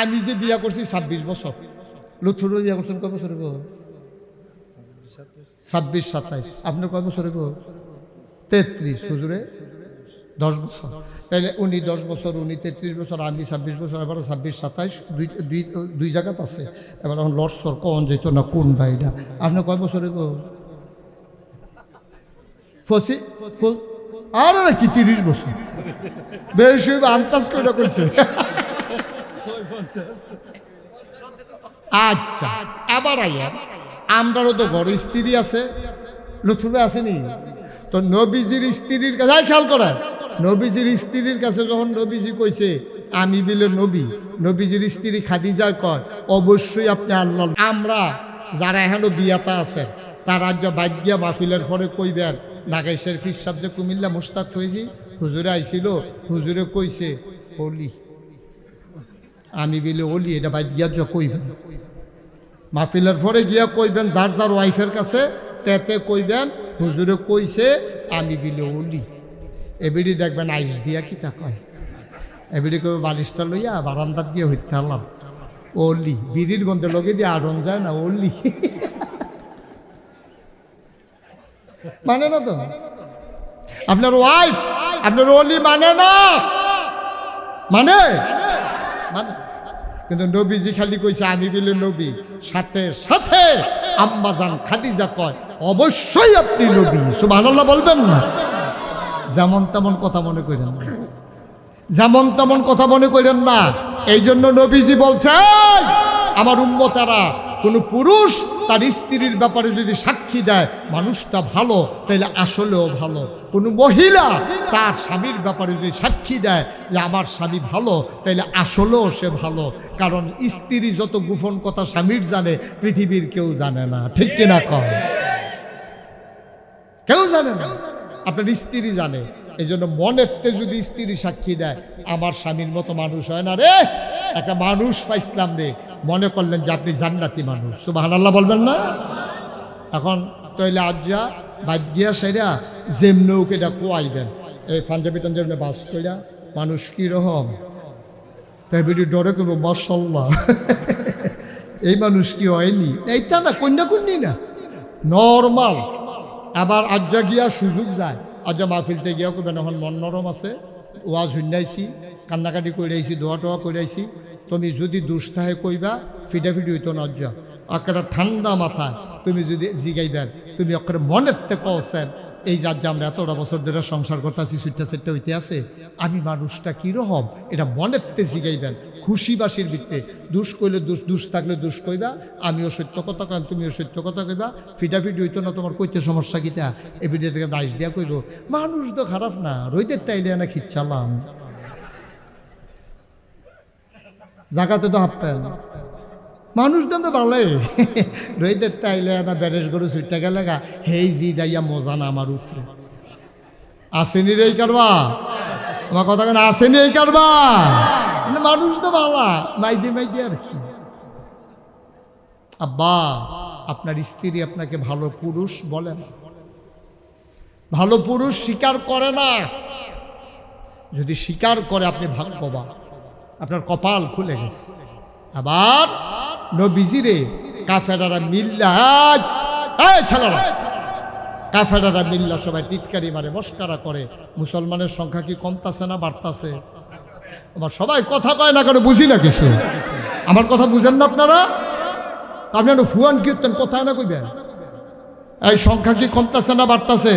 আমি যে বিয়া করছি 26 বছর, লুৎফুরও বিয়া করছেন কয় বছর গো? 26 27। আপনার কয় বছর গো? 33। হুজুরে 10 বছর। তাইলে উনি 10 বছর, উনি 33 বছর, আমি 26 বছর, এবার 26 27 দুই জায়গাত আছে। এবার এখন লড়সর কন যেত না কোনটা এটা। আপনার কয় বছরে গো? আর কি 30 বছর? বেশি আন্দাজ করে কইছে। আচ্ছা, আবার আইয়া আমরারও তো ঘর স্ত্রী আছে, লুৎফুবে আসেনি তো। নবীজির স্ত্রীর কাছে খেয়াল করেন, নবীজির স্ত্রীর কাছে যখন নবীজি কইছে আমি বিলে নবী, নবীজির স্ত্রী খাদিজা কয় অবশ্যই আপনি আল্লাহ। আমরা যারা এখনো বিয়াতা আছে তারা যে বাগ্যা মাহফিলের পরে কইবেন ঢাকাই শরীফ সাহেব যে কুমিল্লা মুস্তাক ফৈজি হুজুরে আইছিল, হুজুরে কইছে অলি, আমি বিলে অলি, এটা বাগ্যা যে কইবেন মাহফিলের পরে গিয়া কইবেন যার যার ওয়াইফের কাছে তেতে কইবেন হুজুরে কইছে আমি বিলে অলি। এবিডি দেখবেন আইস দিয়া কি তা কয়, এবিডি কবে বালিশটা লইয়া বারান্দাত গিয়ে হইতে হলাম অলি, বিড়ির গন্ধে লগে দিয়ে আড়ন যায় না অলি। মানে না তো আপনার ওয়াইফ আপনার অলি মানে না, মানে মানে কিন্তু নবীজি খালি কইছে আমি বিলে নবী, সাথে সাথে আম্মাজান খাদিজা কয় অবশ্যই আপনি নবী। সুবহানাল্লাহ বলবেন না? যেমন তেমন কথা মনে করেন না, যেমন তেমন কথা মনে করেন না। এই জন্য নবীজি বলছে আমার উম্মতারা কোনো পুরুষ তার স্ত্রীর ব্যাপারে যদি সাক্ষী দেয় মানুষটা ভালো তাইলে আসলেও ভালো, কোনো মহিলা তার স্বামীর ব্যাপারে যদি সাক্ষী দেয় যে আমার স্বামী ভালো তাইলে আসলেও সে ভালো। কারণ স্ত্রী যত গোপন কথা স্বামীর জানে পৃথিবীর কেউ জানে না, ঠিক কিনা কয়? কেউ জানে না, আপনার স্ত্রী জানে। এই জন্য মনেতে যদি স্ত্রী সাক্ষী দেয় আমার স্বামীর মতো মানুষ হয় না রে, একটা মানুষ পাইছিলাম রে, মনে করলেন যে আপনি জান্নাতি মানুষ। সুবহানাল্লাহ বলবেন না? এখন তৈলে আজ্জা বাদ গিয়া সেরা যেমনৌক এটা কোয়াইবেন এই পাঞ্জাবি টাঞ্জাবি বাস কইরা মানুষ কীরকম তাই বেটি ডরে করবো মাশাল্লাহ এই মানুষ কি হয়নি, এইটা না কন্যা কন্যি না নর্মাল। আবার আজ্জা গিয়া সুযোগ যায়, আজ্জা মাহফিলতে গিয়া করবেন এখন মন নরম আছে, ওয়াজ শুনাইছি, কান্নাকাটি কইরাইছি, দোয়া টোয়া কইরাইছি, তুমি যদি দুষ থাকে কইবা ফিটাফিটি হইতো না। আজ্জা একটা ঠান্ডা মাথায় তুমি যদি জিগাইবেন, তুমি অক্ষরে মনের থেকে কছেন এই যার যে আমরা এতটা বছর ধরে সংসার করতেছি সুইটটা সেটটা হইতে আছে আমি মানুষটা কীরকম এটা মনের থেকে জিগাইবেন খুশি বাসির ভিতরে। দুষ কইলে দুষ থাকলে দুষ কইবা, আমিও সত্য কথা কইম তুমিও সত্য কথা কইবা, ফিটাফিটি হইতো না তোমার কইতে সমস্যা কিতা এ ভিডিও থেকে বাইশ দিয়া কইব মানুষ তো খারাপ না, রইদের তাইলে না খিচ্ছালাম জায়গাতে তো হাঁপতেন মানুষ তো আমরা ভালোই রইদের তাইলে না ব্যারেজ গরু ছুটতে গেলে গা হেই জি দাইয়া মজা না আমার উপরে আসেনি রে এই কারবা, আমার কথা কেন আসেনি এই কারবা, মানুষ তো ভালা মাইদে আর কি। আব্বা আপনার স্ত্রী আপনাকে ভালো পুরুষ বলে না, ভালো পুরুষ স্বীকার করে না, যদি স্বীকার করে আপনি ভাগ্যবান, আপনার কপাল খুলে গেছে। আবার নবীজিরে কাফেরারা মিল্লা ছাড়া কাফেরারা মিল্লা সবাই টিটকারি মারে মস্কারা করে, মুসলমানের সংখ্যা কি কমতাছে না বাড়তাছে? আমার সবাই কথা কয় না কেন বুঝি না কিছু, আমার কথা বুঝেন না আপনারা? আপনার ফুয়ান কীর্তন কোথায় না কইবেন এই সংখ্যা কি কমতাছে না বাড়তাছে?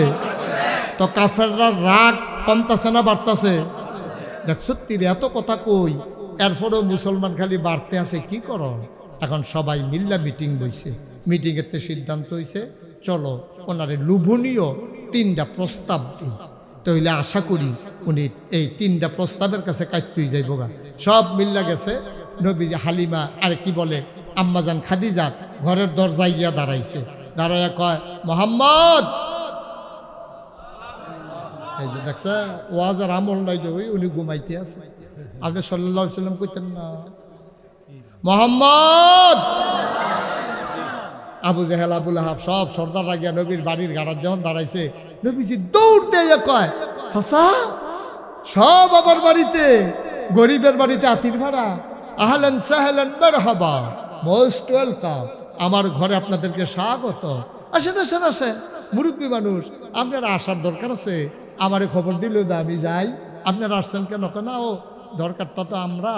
তো কাফেররা রাগ কমতাছে না বাড়তাছে? দেখ সত্যি রে এত কথা কই এরপরেও মুসলমান খালি বাড়তে আছে, কি করো? এখন সবাই মিল্লা মিটিং বইছে, মিটিংয়েতে সিদ্ধান্ত হয়েছে চলো ওনারে লোভনীয় 3টা প্রস্তাব দিই, তাহলে আশা করি উনি এই 3টা প্রস্তাবের কাছে কাটতেই যাইব গা। সব মিল্লা গেছে, নবীজি হালিমা আরে কি বলে আম্মাজান খাদিজা ঘরের দরজায় গিয়া দাঁড়াইছে, দাঁড়াইয়া কয় মোহাম্মদ, এই যে দেখছে ওয়াজ আর আমল নাই যে ওই উনি ঘুমাইতে আছে, আপনি সাল্লাল্লাহু আলাইহি সাল্লাম কইতেন না মোহাম্মদ? আবু জেহেল আবুল আহাব সব সর্দার লাগিয়া নবীর বাড়ির গাড়ার যখন দাঁড়াইছে নবীজি দৌড়তে কয় চাচা সব আমার বাড়িতে, গরিবের বাড়িতে আতির ভাড়া, আহলান সাহলান মারহাবা, মোস্ট ওয়েলকাম, আমার ঘরে আপনাদেরকে স্বাগত। আসেন আসেন আসেন, মুরব্বী মানুষ, আপনারা আসার দরকার আছে, আমারে খবর দিল না আমি যাই, আপনারা আসছেন কেন? না ও দরকারটা তো আমরা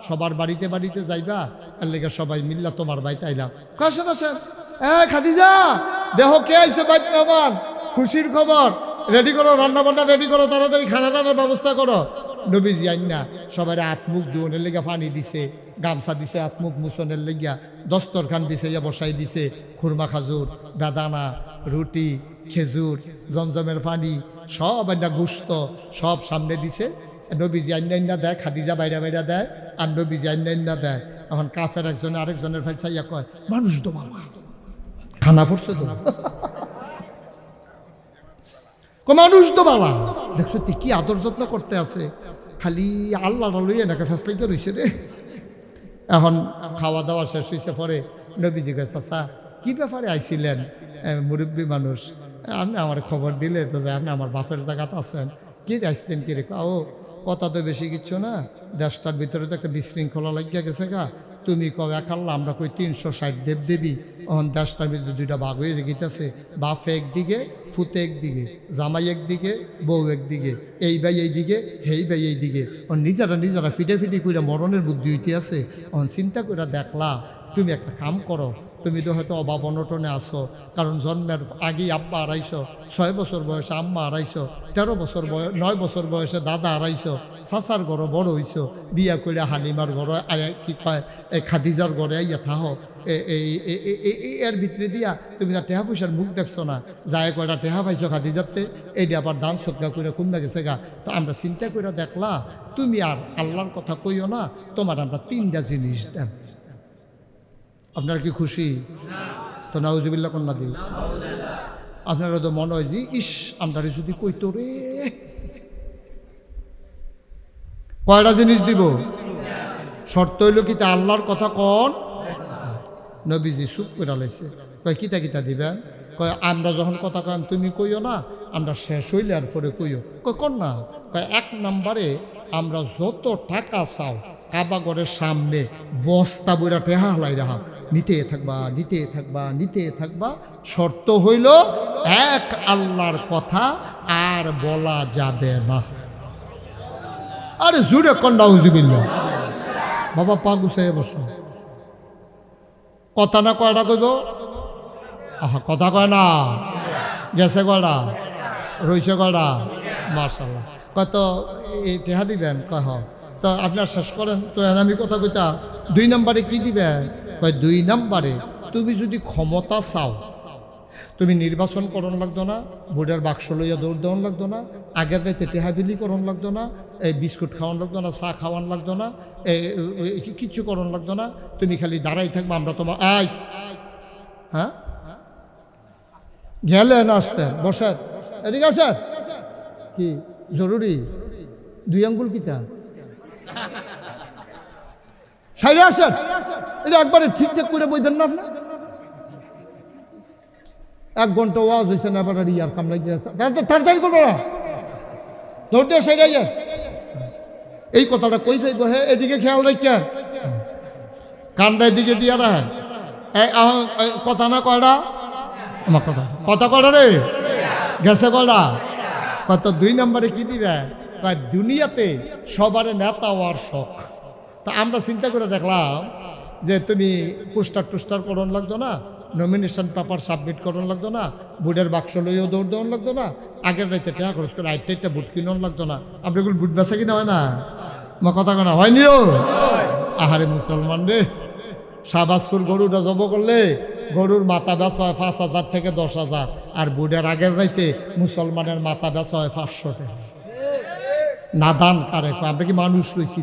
সবার বাড়িতে বাড়িতে যাইবা, এর লেগে সবাই মিল্লা তোমার বাড়িতে আইলাম। আসেন আসেন, খাদিজা দেহ কে আইছে বাইত মেহমান, খুশির খবর, রেডি করো, রান্না বান্না রেডি করো, তাড়াতাড়ি খানা দানার ব্যবস্থা করো। নবীজি আইন না সবাই হাত মুখ ধুনের লেগে পানি দিছে, গামছা দিছে হাত মুখ মুছনের লেগিয়া, দস্তরখান বিছাইয়া বসাই দিছে, খুরমা খাজুর, বেদানা, রুটি, খেজুর, জমজমের পানি, সব আইনা গুস্ত সব সামনে দিছে। নবীজি আইনা দেয়, খাদিজা বাইরা বাইরা দেয়, আর নবীজি আইনা দেয়। এখন কাফের একজনে আরেকজনের ফাইল চাইয়া কয়, মানুষ তো মামা খানা পড়ছে তো, মানুষ তো বাবা দেখছো তুই কি আদর যত্ন করতে আছে, খালি আল্লাহ লইয়া নাকি ফেসলাইতে রয়েছে রে। এখন খাওয়া দাওয়া শেষ হয়েছে, পরে নবীজি কয়, চাচা কি ব্যাপারে আইছিলেন? মুরব্বী মানুষ, আপনি আমার খবর দিলে তো যে আপনি আমার বাপের জায়গাতে আছেন, কি আসতেন কি রে? ও কথা তো বেশি কিচ্ছু না, দেশটার ভিতরে তো একটা বিশৃঙ্খলা লাগিয়া গেছে গা, তুমি কবে একাল্লা, আমরা কই 360 দেব দেবী, এখন দেশটার ভিতরে দুইটা ভাগ হয়ে গেছে, বাপ একদিকে, ফুতে একদিকে, জামাই একদিকে, বউ একদিকে, এই ভাই এইদিকে, হেই ভাই এইদিকে, ও নিজেরা নিজেরা ফিটে ফিটে করে মরণের বুদ্ধি হইতে আছে। এখন চিন্তা করে দেখলা, তুমি একটা কাম করো, তুমি তো হয়তো অভাব অনটনে আসো, কারণ জন্মের আগেই আব্বা হারাইছো, 6 বছর বয়সে আম্মা হারাইছো, 13 বছর 9 বছর বয়সে দাদা হারাইছো, চাচার ঘরে বড় হইছো, বিয়া করে হালিমার ঘরে কি কয় খাদিজার ঘরে আইয়া থাহো, এর ভিতরে দিয়া তুমি না টেহা পয়সার মুখ দেখছো না, যায় কয়টা টেহা পাইছো খাদিজাতে, এইটা আবার দান সৎকার করে কমে গেছে গা। তো আমরা চিন্তা করে দেখলা, তুমি আর আল্লাহর কথা কইও না, তোমার আমরা 3টা জিনিস দেন। আপনার কি খুশি? তো নাউজুবিল্লাহ কন্যা দিল, আপনারা তো মনে হয় যে ইস আমরা যদি কইতো রে। কয়টা জিনিস দিব? শর্ত হইল কি তা আল্লাহর কথা কন। নবীজি চুপ করে লাইছে, কয় কিতা কিতা দিবেন? কয় আমরা যখন কথা কম তুমি কইও না, আমরা শেষ হইলে আর পরে কইও। কয় কন না? কয় 1 নম্বরে আমরা যত টাকা চাও কাবা ঘরের সামনে বস্তা বইরা টেহা হালাই রাখা, নিতে থাকবা নিতে থাকবা নিতে থাকবা, শর্ত হইল এক আল্লাহর কথা আর বলা যাবে না। আরে জুড়ে কন্যা হুজুবিল্লাহ, বাবা পা গুছাইয়ে বসো। কথা না কয়টা কইব? আহা কথা কয় না, গেছে কয়টা, রইছে কয়টা, মাশাআল্লাহ। কত এই টেহা দিবেন? কয় হ। তো আপনার শেষ করেন তো, আমি কথা কইতা 2 নম্বরে কি দিবেন? কয় 2 নম্বরে তুমি যদি ক্ষমতা চাও, তুমি নির্বাচন করণ লাগতো না, ভোটের বাক্স লইয়া দৌড় দেওয়ান লাগতো না, আগের রাইতে টেহাবিলি করণ লাগতো না, এই বিস্কুট খাওয়ান লাগতো না, চা খাওয়ান লাগতো না, কিচ্ছু করণ লাগতো না, তুমি খালি দাঁড়াই থাকবা। আমরা তোমার আই হ্যাঁ গেলেন আসতেন, বসেন, এদিকে আসেন। কি জরুরি? 2 আঙ্গুল কিতা সাইডে আসেন, এটা একবারে ঠিকঠাক করে বইবেন না। আপনার 1 ঘন্টা ওয়াজ হয়েছে না, এবার ইয়ার কামড়াই দিয়ে তাড়াতাড়ি করবো না, ধর দিয়ে সাইডে যান। এই কথাটা কই চাইব? হ্যাঁ এদিকে খেয়াল রাখেন, কানটা এদিকে দিয়ে রাখেন। কথা না কয়টা? আমার কথা কথা কয়টা রে? গেছে কয়টা? কত 2 নম্বরে কি দিবে? দুনিয়াতে সবার নেতা হওয়ার শখ। তা আমরা চিন্তা করে দেখলাম যে তুমি পোস্টার টুস্টার করণ লাগতো না, নমিনেশন পেপার সাবমিট করণ লাগতো না, ভোটের বাক্স লইও দৌড় দেওয়ান লাগতো না, আগের রাইতে টাকা খরচ করে 8টা বুট কিনন লাগতো না। আপনি এগুলো বুট বেচা কিনা হয় না? আমার কথা কেনা হয়নি ও? আহারে মুসলমান রে, শাহবাজপুর গরুটা জব করলে গরুর মাথা বেচা হয় 5,000 থেকে 10,000, আর বুটের আগের রাইতে মুসলমানের মাথা বেচা হয় 500 টাকা। নাদান কারে? আমরা কি মানুষ রয়েছি?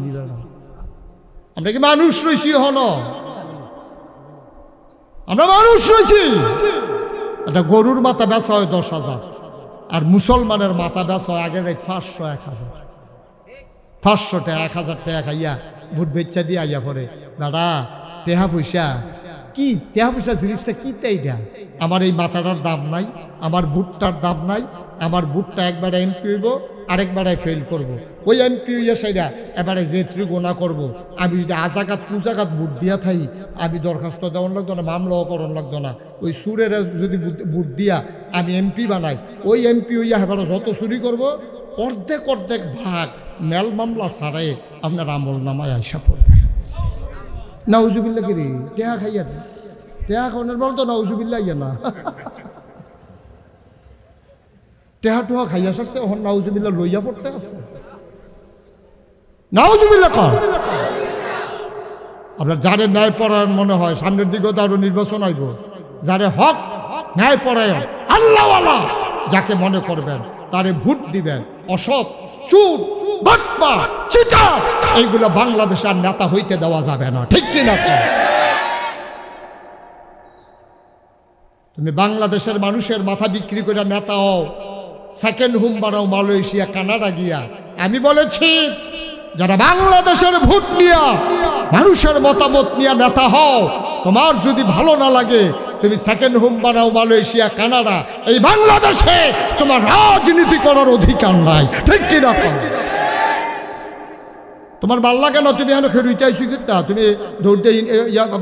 আমরা কি মানুষ রয়েছি? হন আমরা মানুষ রয়েছি। একটা গরুর মাথা বেচা হয় 10,000, আর মুসলমানের মাথা বেচা হয় আগের রাইত 500 1,000 500 টাকা 1,000 টাকা খাইয়া ভোট বেচা দিয়ে আইয়া পরে দাদা টেহা পয়সা কি টেহা পয়সা জিনিসটা কি এইটা? আমার এই মাথাটার দাম নাই, আমার বুটটার দাম নাই। আমার বুটটা একবারে এমপি হইব, আরেকবারে ফেল করব। ওই এমপি হইয়া সেটা এবারে যে ত্রিগোনা করব। আমি যদি আজাগাত কুজাগাত বুট দিয়া থাই, আমি দরখাস্ত দেওয়ার লাগতো না, মামলাও করণ লাগতো না। ওই সুরের যদি বুট দিয়া আমি এমপি বানাই, ওই এমপি হইয়া এবারে যত চুরি করব অর্ধেক অর্ধেক ভাগ মেল মামলা ছাড়াই আপনার আমল নামায় আইসা পড়বে। নাউজুবিল্লাহ কি রে? টেহা খাইয়া টেহা খাওয়ানোর বল তো নাউজুবিল্লাহ ইয়া না। টেহা টুহা খাইয়া সারছে, ওখান নাউজুবিল্লাহ লইয়া পড়তে আছে। নাউজুবিল্লাহ কর। আপনার যারে ন্যায় পরায়ণ মনে হয়, সামনের দিকে তো আরো নির্বাচন আইব, যারে হক ন্যায় পরায়ণ আল্লাহওয়ালা যাকে মনে করবেন তারে ভোট দিবেন। অসৎ, চুর, বাটপা, চিটার এইগুলো বাংলাদেশের নেতা হইতে দেওয়া যাবে না, ঠিক কিনা? তুমি বাংলাদেশের মানুষের মাথা বিক্রি করে নেতা হও, সেকেন্ড হোম বানাও মালয়েশিয়া, কানাডা গিয়া। আমি বলেছি যারা বাংলাদেশের ভোট নিয়া, মানুষের মতামত নিয়ে নেতা হও, তোমার যদি ভালো না লাগে তুমি সেকেন্ড হোম বানাও মালয়েশিয়া, কানাডা। এই বাংলাদেশে তোমার রাজনীতি করার অধিকার নাই, ঠিক কিনা? তোমার ভাল লাগে না, তুমি এখানে খেরুইতেছি কিনা? তুমি দৌড়তে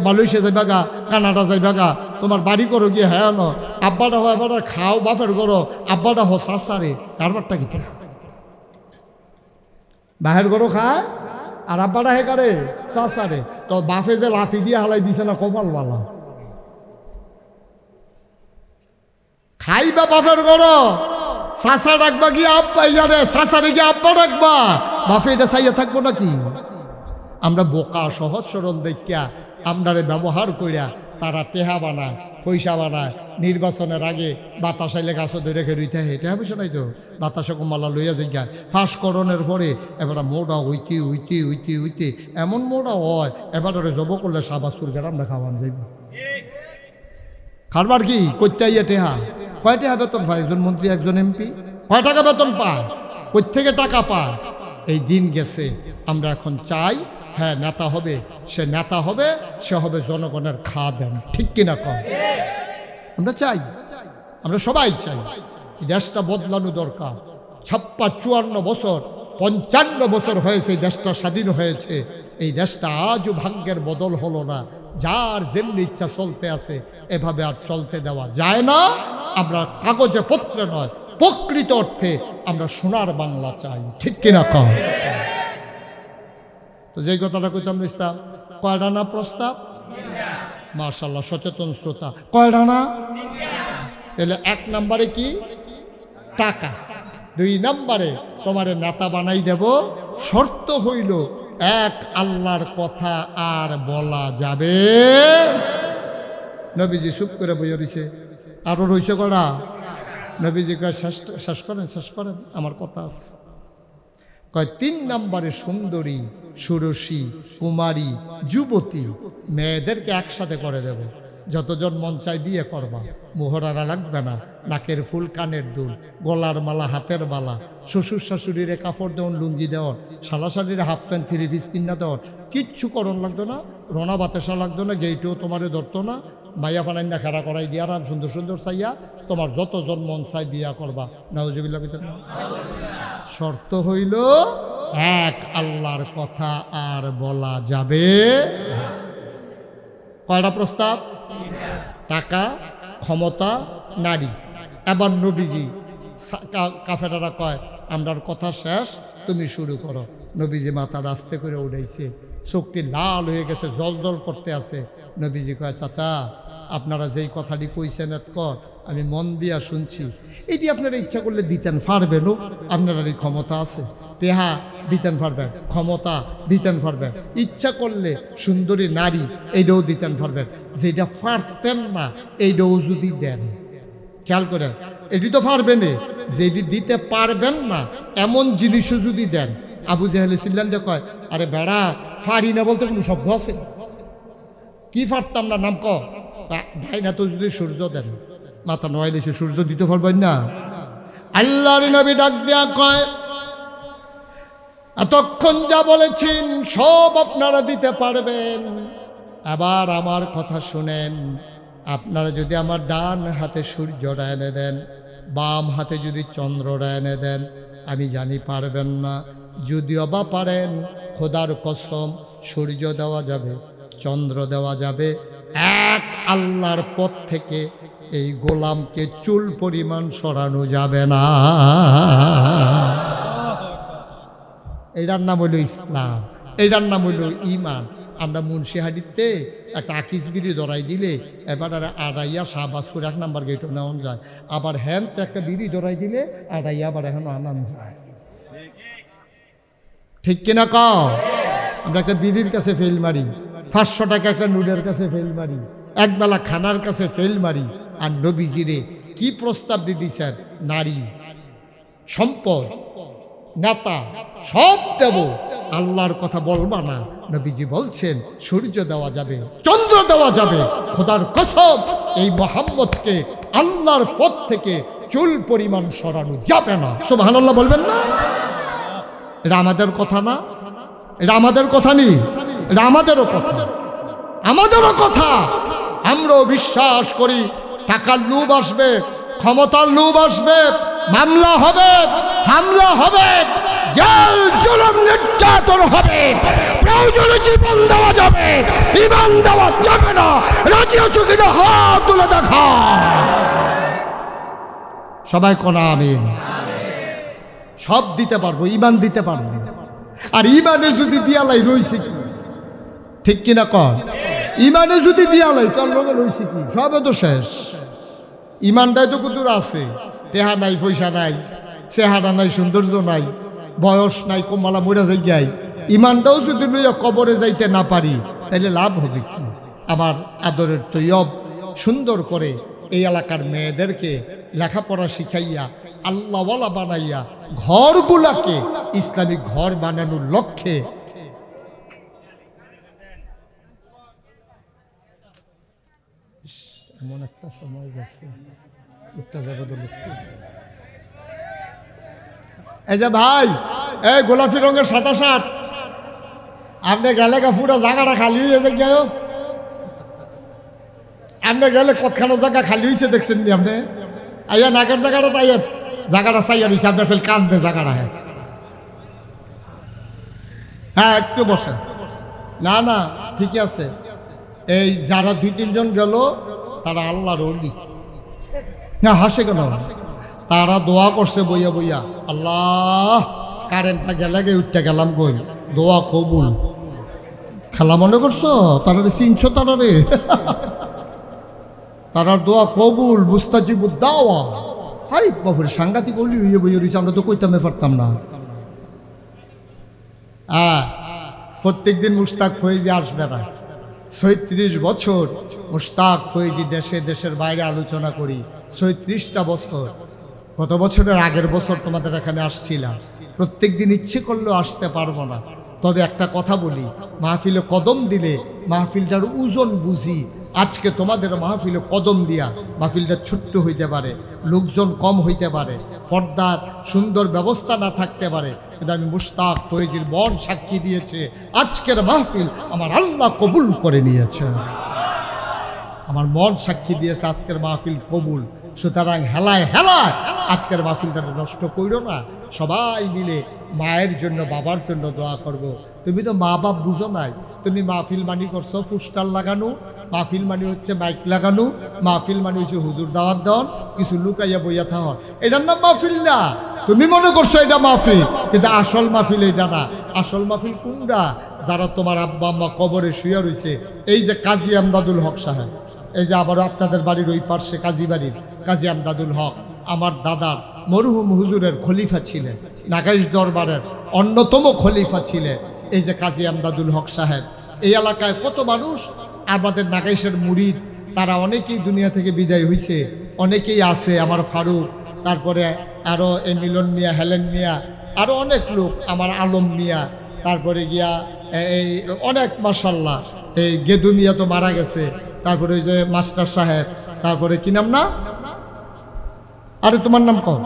মালয়েশিয়া যাইবা গা, কানাডা যাইবা গা, তোমার বাড়ি করো গিয়ে। হ্যাঁ ন আব্বাটা হয়, এবার খাও বাপের করো, আব্বাটা হো চাচারে, কারবারটা কি বাহের গরো খায় আর আব্বাটা হে কারে চাচারে। তো বাপে যে লাথি দিয়ে হালাই দিছে না, কপাল বালা। খাইবা বাপের গরো, চাচা ডাকবা গিয়ে আব্বা, ইয়ারে চাচারে গিয়ে আব্বা ডাকবা, বাপে এটা চাইয়া থাকবো নাকি? আমরা বোকা সহজ সরল দেখিয়া আমরারে ব্যবহার করিয়া তারা টেহা বানায়, পয়সা বানায়। নির্বাচনের আগে বাতাস আইলে গাছ ধরে খেরুইতে হে, টেহা পয়সা নাই তো, বাতাসে কমালা লইয়া যাই। ফাঁস করণের পরে এবার মোটা উইতে উইতে উইতে উইতে এমন মোটা হয়, এবার জব করলে সাবাসপুর গেলাম না খাওয়ান যাইব। খারবার কি করতে আইয়া টেহা? কয় টাকা বেতন পায় একজন মন্ত্রী, একজন এমপি? কয় টাকা বেতন পায়? কই থেকে টাকা পায়? এই দিন গেছে। আমরা এখন চাই, হ্যাঁ নেতা হবে, সে নেতা হবে, সে হবে জনগণের খাদেম, ঠিক কিনা কম? আমরা চাই, আমরা সবাই চাই দেশটা বদলানো দরকার। 56-54 বছর, 55 বছর হয়েছে এই দেশটা স্বাধীন হয়েছে। এই দেশটা আজও ভাগ্যের বদল হলো না। যার যেমনি ইচ্ছা চলতে আছে, এভাবে আর চলতে দেওয়া যায় না। আমরা কাগজে পত্রে নয়, প্রকৃত অর্থে আমরা সোনার বাংলা চাই, ঠিক কিনা কম? তো যেই কথাটা কইতাম ইসলাম, কয়টা না প্রস্তাব? মাশাআল্লাহ, সচেতন শ্রোতা। কয়টা না? তাহলে 1 নম্বরে কি? টাকা। 2 নম্বরে তোমারে নেতা বানাই দেব, শর্ত হইল এক আল্লাহর কথা আর বলা যাবে। নবীজি চুপ করে বইয়া রইছে, আরো রইছে কড়া। নবীজি কয় শেষ করেন আমার কথা আছে। কয় 3 নম্বরে সুন্দরী, ষোড়শী, কুমারী, যুবতী মেয়েদেরকে একসাথে করে দেব। যতজন মন চাই বিয়ে করবা, মোহরারা লাগবে না, নাকের ফুল, কানের দুল, গলার মালা, হাতের মালা, শ্বশুর শাশুড়িরে কাপড় দেওয়ান, লুঙ্গি দেওয়ান, শালাশাড়ির হাফ প্যান্ট, 3 পিস কিনা দেওয়ান, কিচ্ছু করণ লাগতো না। রোনা বাতাসা লাগতো না, গেইটেও তোমারে ধরতো না। মাইয়া ফানাই না খাড়া করাই দিয়া আর সুন্দর সুন্দর চাইয়া তোমার যতজন মন চাই বিয়া করবা। নাউজুবিল্লাহ। শর্ত হইল এক আল্লাহর কথা আর বলা যাবে। কয়টা প্রস্তাব? টাকা, ক্ষমতা, নারী। এবার নবীজি কাফেরারা কয় আমরার কথা শেষ, তুমি শুরু করো। নবীজি মাথা রাস্তে করে উঠাইছে, চোখটি লাল হয়ে গেছে, জল জল করতে আছে। নবীজি কয় চাচা, আপনারা যেই কথাটি কইছেন কর, আমি মন দিয়া শুনছি। এটি আপনারা ইচ্ছা করলে দিতেন পারবেন, আপনারা এই ক্ষমতা আছে। তেহা দিতেন পারবেন, ক্ষমতা দিতেন পারবেন, ইচ্ছা করলে সুন্দরী নারী এইটাও দিতেন পারবেন। যেটা পারতেন না এইটাও যদি দেন, খেয়াল করেন, এটি তো পারবেন, যেটি দিতে পারবেন না এমন জিনিসও যদি দেন। আবু জাহেল ছিলেন যে কয়, আরে বেড়া ফারি না বলতে কোনো শব্দ আছে? কি পারতাম না নাম ভাই না, তো যদি সূর্য দেন, মাথা নোয়াইলেছে, সূর্য দিতে পারবেন না? আল্লাহর নবী ডাক দেয়া কয়, এতক্ষণ যা বলেছেন সব আপনারা দিতে পারবেন, আবার আমার কথা শুনেন, আপনারা যদি আমার ডান হাতে সূর্যটা এনে দেন, বাম হাতে যদি চন্দ্রটা এনে দেন, আমি জানি পারবেন না। যদিও বা পারেন, খোদার কসম সূর্য দেওয়া যাবে, চন্দ্র দেওয়া যাবে, এক আল্লাহর পথ থেকে এই গোলামকে চুল পরিমাণ সরানো যাবে না। এটার নাম হইল ইসলাম, এটার নাম হইল ইমান। আমরা মুন্সিহাটিতে একটা আকিস বিড়ি ধরাই দিলে এবার আড়াইয়া শাহবাজপুর 1 নম্বর গেটও নেওয়া যায়, আবার হ্যান তো একটা বিড়ি ধরাই দিলে আড়াইয়া আবার এখন আনান যায়। ঠিক কিনা কও? আমরা একটা বিড়ির কাছে ফেল মারি, 500 টাকা একটা নুডের কাছে ফেল মারি, একবেলা খানার কাছে ফেল মারি। আর নবীজিরে কি প্রস্তাব দিয়ে দিয়েছেন? নারী, সম্পদ, নেতা সব দেব, আল্লাহর কথা বলবা না। নবীজি বলছেন সূর্য দেওয়া যাবে, চন্দ্র দেওয়া যাবে, খোদার কসম এই মুহাম্মদকে আল্লাহর পথ থেকে চুল পরিমাণ সরানো যাবে না। সুবহানাল্লাহ বলবেন না? এটা আমাদের কথা না? এটা আমাদের কথা নেই, এটা আমাদেরও কথা, আমাদেরও কথা। আমরাও বিশ্বাস করি টাকার লোভ আসবে, ক্ষমতার লোভ আসবে, মামলা হবে, হামলা হবে, জেল জুলুম নির্যাতন হবে, প্রয়োজনে জীবন দেওয়া যাবে, ঈমান দেওয়া যাবে না। রাজি আছো কিনা হাত তুলে দেখা। সবাই কোন আমিন। সব দিতে পারবো, ঈমান দিতে পারবো। আর ঈমানে যদি দিয়ালাই রইছে কি? ঠিক কিনা কর? ঈমানে যদি দিয়ালাই তার লগে রইছে কি? সবে তো শেষ। ঈমানটাই তো কুতুর আছে, টেহা নাই, পয়সা নাই, চেহারা নাই, সৌন্দর্য নাই, বয়স নাই, কমলা মরে যাই। ঈমানটাও যদি লইয়া কবরে যাইতে না পারি তাহলে লাভ হবে কি? আমার আদরের তৈয়ব সুন্দর করে এই এলাকার মেয়েদেরকে লেখাপড়া শিখাইয়া আল্লাহওয়ালা বানাইয়া ঘরগুলাকে ইসলামিক ঘর বানানোর লক্ষ্যে এমন একটা সময় গেছে। এই যে ভাই, এই গোলাপি রঙের সাদা শার্ট, আপনি গেলে পুরো জায়গাটা খালি হয়েছে গেল। আপনি গেলে কতখানো জায়গা খালি হয়েছে দেখছেন নি আপনি? আইয়া নাকের জায়গাটা তাই জায়গাটা চাইয়া রয়েছে, আপনার ফেল কান্দে জায়গাটা। হ্যাঁ একটু বসেন। না না ঠিকই আছে। এই যারা 2-3 জন গেল তারা আল্লাহর ওলি। না হাসে কেন? তারা দোয়া করছে বইয়া বইয়া, আল্লাহ কারেন্টটা গেলে গে উঠতে গেলাম কই, দোয়া কবুল। খেলা মনে করছো? তারা চিনছো? তারারে তারার দোয়া কবুল, মুস্তাজিবুদ দাওয়া। হাই বাবুরে সাংঘাতিক ওলি হইয়া বইয়া রয়েছে, আমরা তো কইতামে পারতাম না। প্রত্যেক দিন মুশতাক ফয়েজি আসবে না। 36 বছর মুশতাক ফয়েজি দেশে দেশের বাইরে আলোচনা করি, 36টা বছর। গত বছরের আগের বছর তোমাদের এখানে আসছিলাম। প্রত্যেক দিন ইচ্ছে করলেও আসতে পারবো না। তবে একটা কথা বলি, মাহফিলে কদম দিলে মাহফিলটার ওজন বুঝি। আজকে তোমাদের মাহফিলে কদম দিয়া মাহফিলটা ছোট্ট হইতে পারে, লোকজন কম হইতে পারে, পর্দার সুন্দর ব্যবস্থা না থাকতে পারে, কিন্তু আমি মুশতাক ফয়েজির মন সাক্ষী দিয়েছে আজকের মাহফিল আমার আল্লাহ কবুল করে নিয়েছে। আমার মন সাক্ষী দিয়েছে আজকের মাহফিল কবুল। সুতরাং হেলায় হেলায় আজকের মাহফিলটা নষ্ট করো না। সবাই মিলে মায়ের জন্য, বাবার জন্য দোয়া করব। তুমি তো মা বাপ বুঝো নাই, তুমি মাহফিল মানি করছো পোস্টার লাগানো, মাহফিল মানি হচ্ছে মাইক লাগানো, মাহফিল মানি হচ্ছে হুজুর দাওয়াত দেওয়ান, কিছু লুকাইয়া বইয়া থাক, এটার নাম মাহফিল না। তুমি মনে করছো এটা মাহফিল, কিন্তু আসল মাহফিল এটা না। আসল মাহফিল কোনটা? যারা তোমার আব্বা আম্মা কবরে শুয়ে রয়েছে। এই যে কাজী আমদাদুল হক সাহেব, এই যে আবারও আপনাদের বাড়ির ওই পার্শ্বে কাজী বাড়ির কাজী আমদাদুল হক, আমার দাদার মরহুম হুজুরের খলিফা ছিলেন, নাগাইশ দরবারের অন্যতম খলিফা ছিলেন এই যে কাজী আমদাদুল হক সাহেব। এই এলাকায় কত মানুষ আমাদের নাগাইশের মুরিদ, তারা অনেকেই দুনিয়া থেকে বিদায় হয়েছে, অনেকেই আছে। আমার ফারুক, তারপরে আরও এই মিলন মিয়া, হেলেন মিয়া, আরও অনেক লোক, আমার আলম মিয়া, তারপরে গিয়া এই অনেক মাশাল্লাহ। এই গেদু মিয়া তো মারা গেছে, তারপরে ওই যে মাস্টার সাহেব, তারপরে কি নাম না, আরে তোমার নাম কম,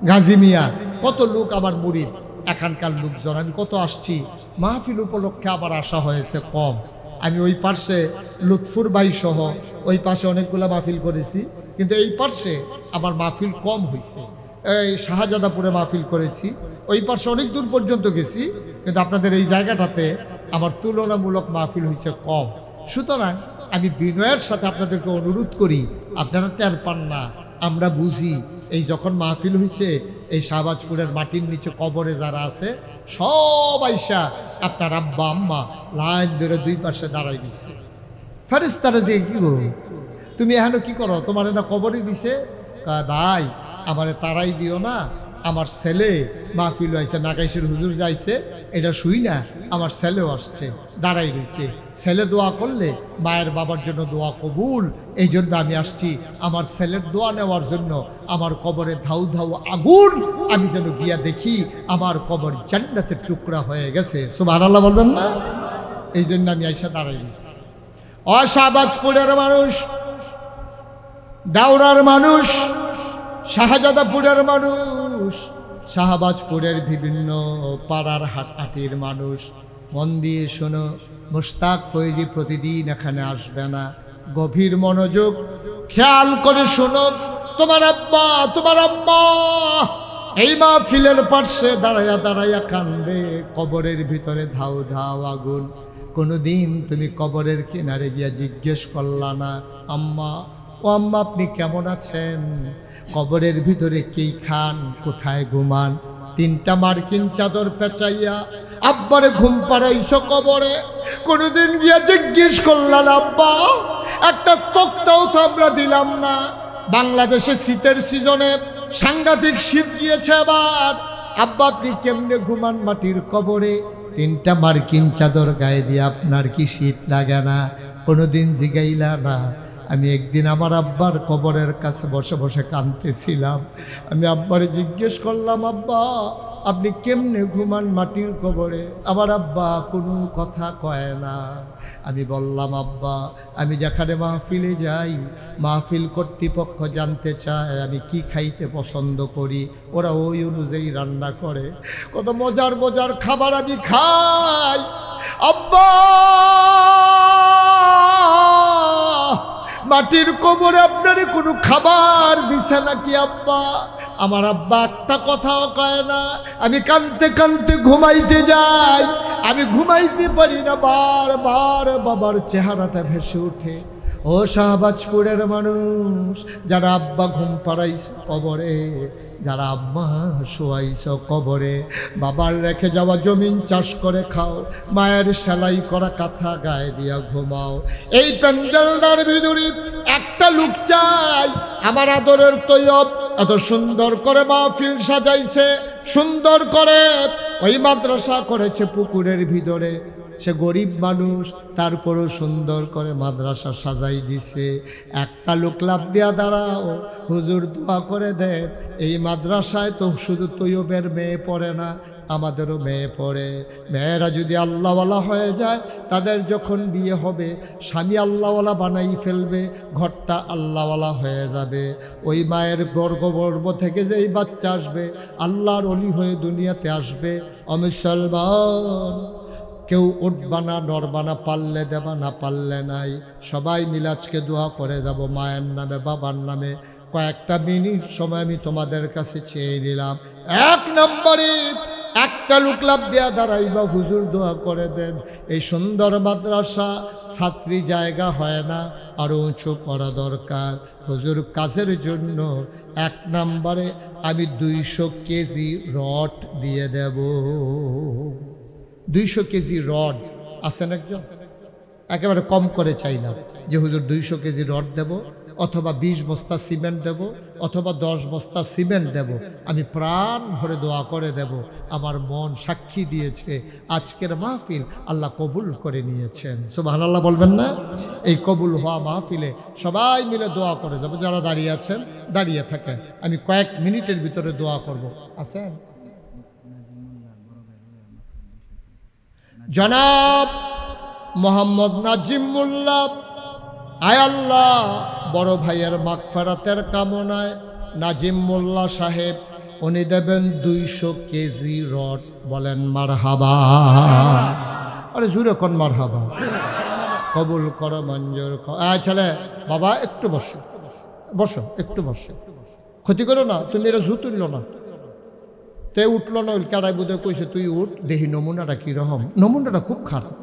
গাজী মিয়া, কত লোক আমার মুরিদ। এখানকার লোকজন আমি কত আসছি, মাহফিল উপলক্ষে আবার আসা হয়েছে কম। আমি ওই পার্শ্বে লুৎফুর ভাই সহ ওই পাশে অনেকগুলো মাহফিল করেছি, কিন্তু এই পার্শ্বে আমার মাহফিল কম হয়েছে। এই শাহজাদাপুরে মাহফিল করেছি, ওই পাশে অনেক দূর পর্যন্ত গেছি, কিন্তু আপনাদের এই জায়গাটাতে আমার তুলনামূলক মাহফিল হয়েছে কম। সুতরাং আমি বিনয়ের সাথে আপনাদেরকে অনুরোধ করি, আপনারা টের পান না, আমরা বুঝি। এই যখন মাহফিল হয়েছে, এই শাহবাজপুরের মাটির নিচে কবরে যারা আছে সব আইসা আপনার আব্বা আম্মা লাইন ধরে দুই পাশে দাঁড়াই দিচ্ছে। ফেরেশতারা যে কি গো, তুমি এখানে কি করো, তোমার না কবরে দিছে? ভাই আমারে তারাই দিও না, আমার ছেলে মাহফিল হয়েছে, নাগাইশের হুজুর যাইছে, এটা শুই না, আমার ছেলেও আসছে, দাঁড়াই রয়েছে। ছেলে দোয়া করলে মায়ের বাবার জন্য দোয়া কবুল, এই জন্য আমি আসছি আমার ছেলের দোয়া নেওয়ার জন্য। আমার কবরে ধাউ ধাউ আগুন, আমি যেন গিয়া দেখি আমার কবর জান্নাতের টুকরা হয়ে গেছে। সুবহানাল্লাহ বলবেন না? এই জন্য আমি আইসা দাঁড়াই রয়েছি। শাহবাজপুরের মানুষ, দাউরার মানুষ, শাহজাদাপুরের মানুষ, শাহবাজপুরের বিভিন্ন পাড়ার হাটহাটির মানুষ, মন দিয়ে শোনো, মুশতাক ফৈজি প্রতিদিন এখানে আসবে না। গভীর মনোযোগ খেয়াল করে শোনো। তোমার আব্বা তোমার আম্মা এই মাহফিলের পাশে দাঁড়াইয়া দাঁড়াইয়া কান্দে, কবরের ভিতরে ধাউ ধাউ আগুন। কোনোদিন তুমি কবরের কিনারে গিয়া জিজ্ঞেস করলা না, আম্মা ও আম্মা আপনি কেমন আছেন? কবরের ভিতরে কি খান, কোথায় ঘুমান? 3টা মার্কিন চাদর পেঁচাইয়া আব্বারে ঘুম পাড়াইছ কবরে, কোনোদিন গিয়া জিজ্ঞেস করলাম আব্বা একটা তক্তাও তো আমরা দিলাম না? বাংলাদেশে শীতের সিজনে সাংঘাতিক শীত গিয়েছে এবার, আব্বা আপনি কেমনে ঘুমান মাটির কবরে? 3টা মার্কিন চাদর গায়ে দিয়ে আপনার কি শীত লাগে না? কোনোদিন জিগাইলা না। আমি একদিন আমার আব্বার কবরের কাছে বসে বসে কাঁদতেছিলাম। আমি আব্বারে জিজ্ঞেস করলাম, আব্বা আপনি কেমনে ঘুমান মাটির কবরে? আমার আব্বা কোনো কথা কয় না। আমি বললাম, আব্বা আমি যেখানে মাহফিলে যাই, মাহফিল কর্তৃপক্ষ জানতে চায় আমি কি খাইতে পছন্দ করি, ওরা ওই অনুযায়ী রান্না করে, কত মজার মজার খাবার আমি খাই। আব্বা মাটির কবরে আপনারে কোনো খাবার দিছে নাকি আব্বা? আমার আব্বা একটা কথাও কয় না। আমি কাঁদতে কাঁদতে ঘুমাইতে যাই, আমি ঘুমাইতে পারি না, বারবার বাবার চেহারাটা ভেসে ওঠে। ও শাহবাজপুরের মানুষ, যারা আব্বা ঘুম পাড়াইছ কবরে, যারা আম্মা শোয়াইছ কবরে, বাবার রেখে যাওয়া জমিন চাষ করে খাও, মায়ের সেলাই করা কাঁথা গায়ে দিয়া ঘুমাও। এই প্যান্ডেলটার ভিতরে একটা লোক চাই, আমার আদরের তৈয়ব এত সুন্দর করে মাহফিল সাজাইছে, সুন্দর করে ওই মাদ্রাসা করেছে পুকুরের ভিতরে। সে গরিব মানুষ, তারপরও সুন্দর করে মাদ্রাসা সাজাই দিছে। একটা লোক লাভ দিয়া দাঁড়াও, হুজুর দোয়া করে দেন, এই মাদ্রাসায় তো শুধু তৈয়বের মেয়ে পড়ে না, আমাদেরও মেয়ে পড়ে। মেয়েরা যদি আল্লাহওয়ালা হয়ে যায়, তাদের যখন বিয়ে হবে স্বামী আল্লাহওয়ালা বানাই ফেলবে, ঘরটা আল্লাহওয়ালা হয়ে যাবে। ওই মায়ের গর্ভ থেকে যেই বাচ্চা আসবে আল্লাহর ওলি হয়ে দুনিয়াতে আসবে। মুসলমান কেউ উঠবা না, নড়বা না, পারলে দেবা, না পারলে নাই। সবাই মিলে আজকে দোয়া করে যাব মায়ের নামে, বাবার নামে। কয়েকটা মিনিট সময় আমি তোমাদের কাছে চেয়ে নিলাম। 1 নম্বরে একটা লোক লাভ দেয়া দাঁড়াইবা, হুজুর দোয়া করে দেন, এই সুন্দর মাদ্রাসা ছাত্রী জায়গা হয় না, আরও উঁচু করা দরকার। হুজুর কাজের জন্য 1 নম্বরে আমি 200 কেজি রড দিয়ে দেব। 200 কেজি রড আছেন একজন? একেবারে কম করে চাই না যে হুজুর 200 কেজি রড দেব, অথবা 20 বস্তা সিমেন্ট দেব, অথবা 10 বস্তা সিমেন্ট দেব। আমি প্রাণ ভরে দোয়া করে দেব। আমার মন সাক্ষী দিয়েছে আজকের মাহফিল আল্লাহ কবুল করে নিয়েছেন। সুবহানাল্লাহ বলবেন না? এই কবুল হওয়া মাহফিলে সবাই মিলে দোয়া করে যাব। যারা দাঁড়িয়ে আছেন দাঁড়িয়ে থাকেন, আমি কয়েক মিনিটের ভিতরে দোয়া করব। আছেন জনাব মোহাম্মদ নাজিম মোল্লা, আয় আল্লাহ বড় ভাইয়ের মাগফিরাতের কামনায় নাজিম মোল্লা সাহেব উনি দেবেন 200 কেজি রড। বলেন মারহাবা। আরে জুরে কোন মারহাবা। কবুল করো মঞ্জুর করো। ছেলে বাবা একটু বসো, বসো একটু বসো, ক্ষতি করো না, তুমি এরা জু তুললো না। তে উঠলো না, কারাই বুধে কইছে তুই উঠ দেখি নমুনাটা কিরকম। নমুনাটা খুব খারাপ।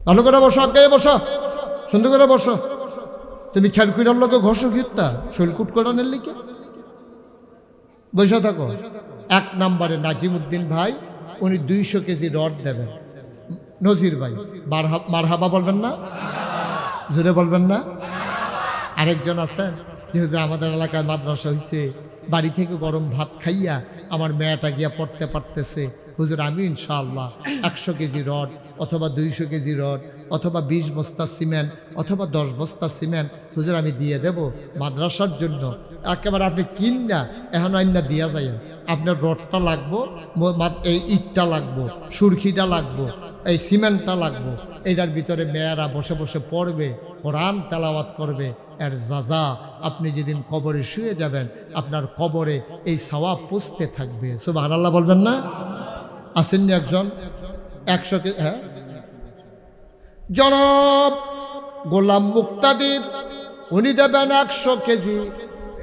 ভালো করে বসো, আগে বসো, সুন্দর করে বসো। তুমি খেয়াল করার লোকে ঘষো ঘিরতা শৈলকুট করানের লিখে বসে থাকো। 1 নম্বরে নাজিমুদ্দিন ভাই, উনি 200 কেজি রড দেবেন। নজির ভাই মারহাবা বলবেন না? জোরে বলবেন না? আরেকজন আছেন যেহেতু আমাদের এলাকায় মাদ্রাসা হয়েছে, বাড়ি থেকে গরম ভাত খাইয়া আমার মেয়েটা গিয়া পড়তে পারতেছে, হুজুর আমি ইনশাআল্লাহ 100 কেজি রড অথবা 200 কেজি রড অথবা 20 বস্তা সিমেন্ট অথবা 10 বস্তা সিমেন্ট হুজুর আমি দিয়ে দেব মাদ্রাসার জন্য। একেবারে আপনি কিনা এখন আইনা দিয়া যায়, আপনার রডটা লাগবো, এই ইটটা লাগবো, সুরখিটা লাগবো, এই সিমেন্টটা লাগবো। এটার ভিতরে মেয়েরা বসে বসে পড়বে, কোরআন তেলাওয়াত করবে। এর যাজা আপনি যেদিন কবরে শুয়ে যাবেন আপনার কবরে এই সওয়াব পুষতে থাকবে। সুবহানাল্লাহ বলবেন না? আসেননি একজন 100 কেজি, হ্যাঁ জনাব গোলাম মুক্তাদির, উনি দেবেন 100 কেজি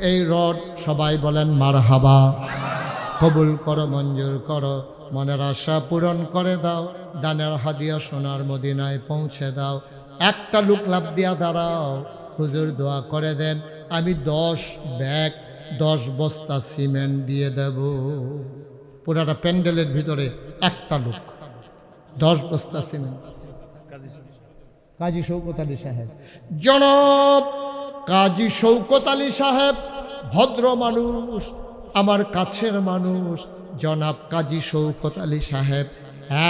এই রড। সবাই বলেন মারহাবা। কবুল করো মঞ্জুর করো, মনের আশা পূরণ করে দাও, দানের হাদিয়া সোনার মদিনায় পৌঁছে দাও। একটা লোক লাভ দিয়া দাঁড়াও, হুজুর দোয়া করে দেন আমি 10 ব্যাগ 10 বস্তা সিমেন্ট দিয়ে দেব। পুরাটা প্যান্ডেলের ভিতরে একটা লোক 10 বস্তা সিমেন্ট। কাজী শৌকত আলী সাহেব, জনাব কাজী শৌকত আলী সাহেব ভদ্র মানুষ, আমার কাছের মানুষ। জনাব কাজী শৌকত আলী সাহেব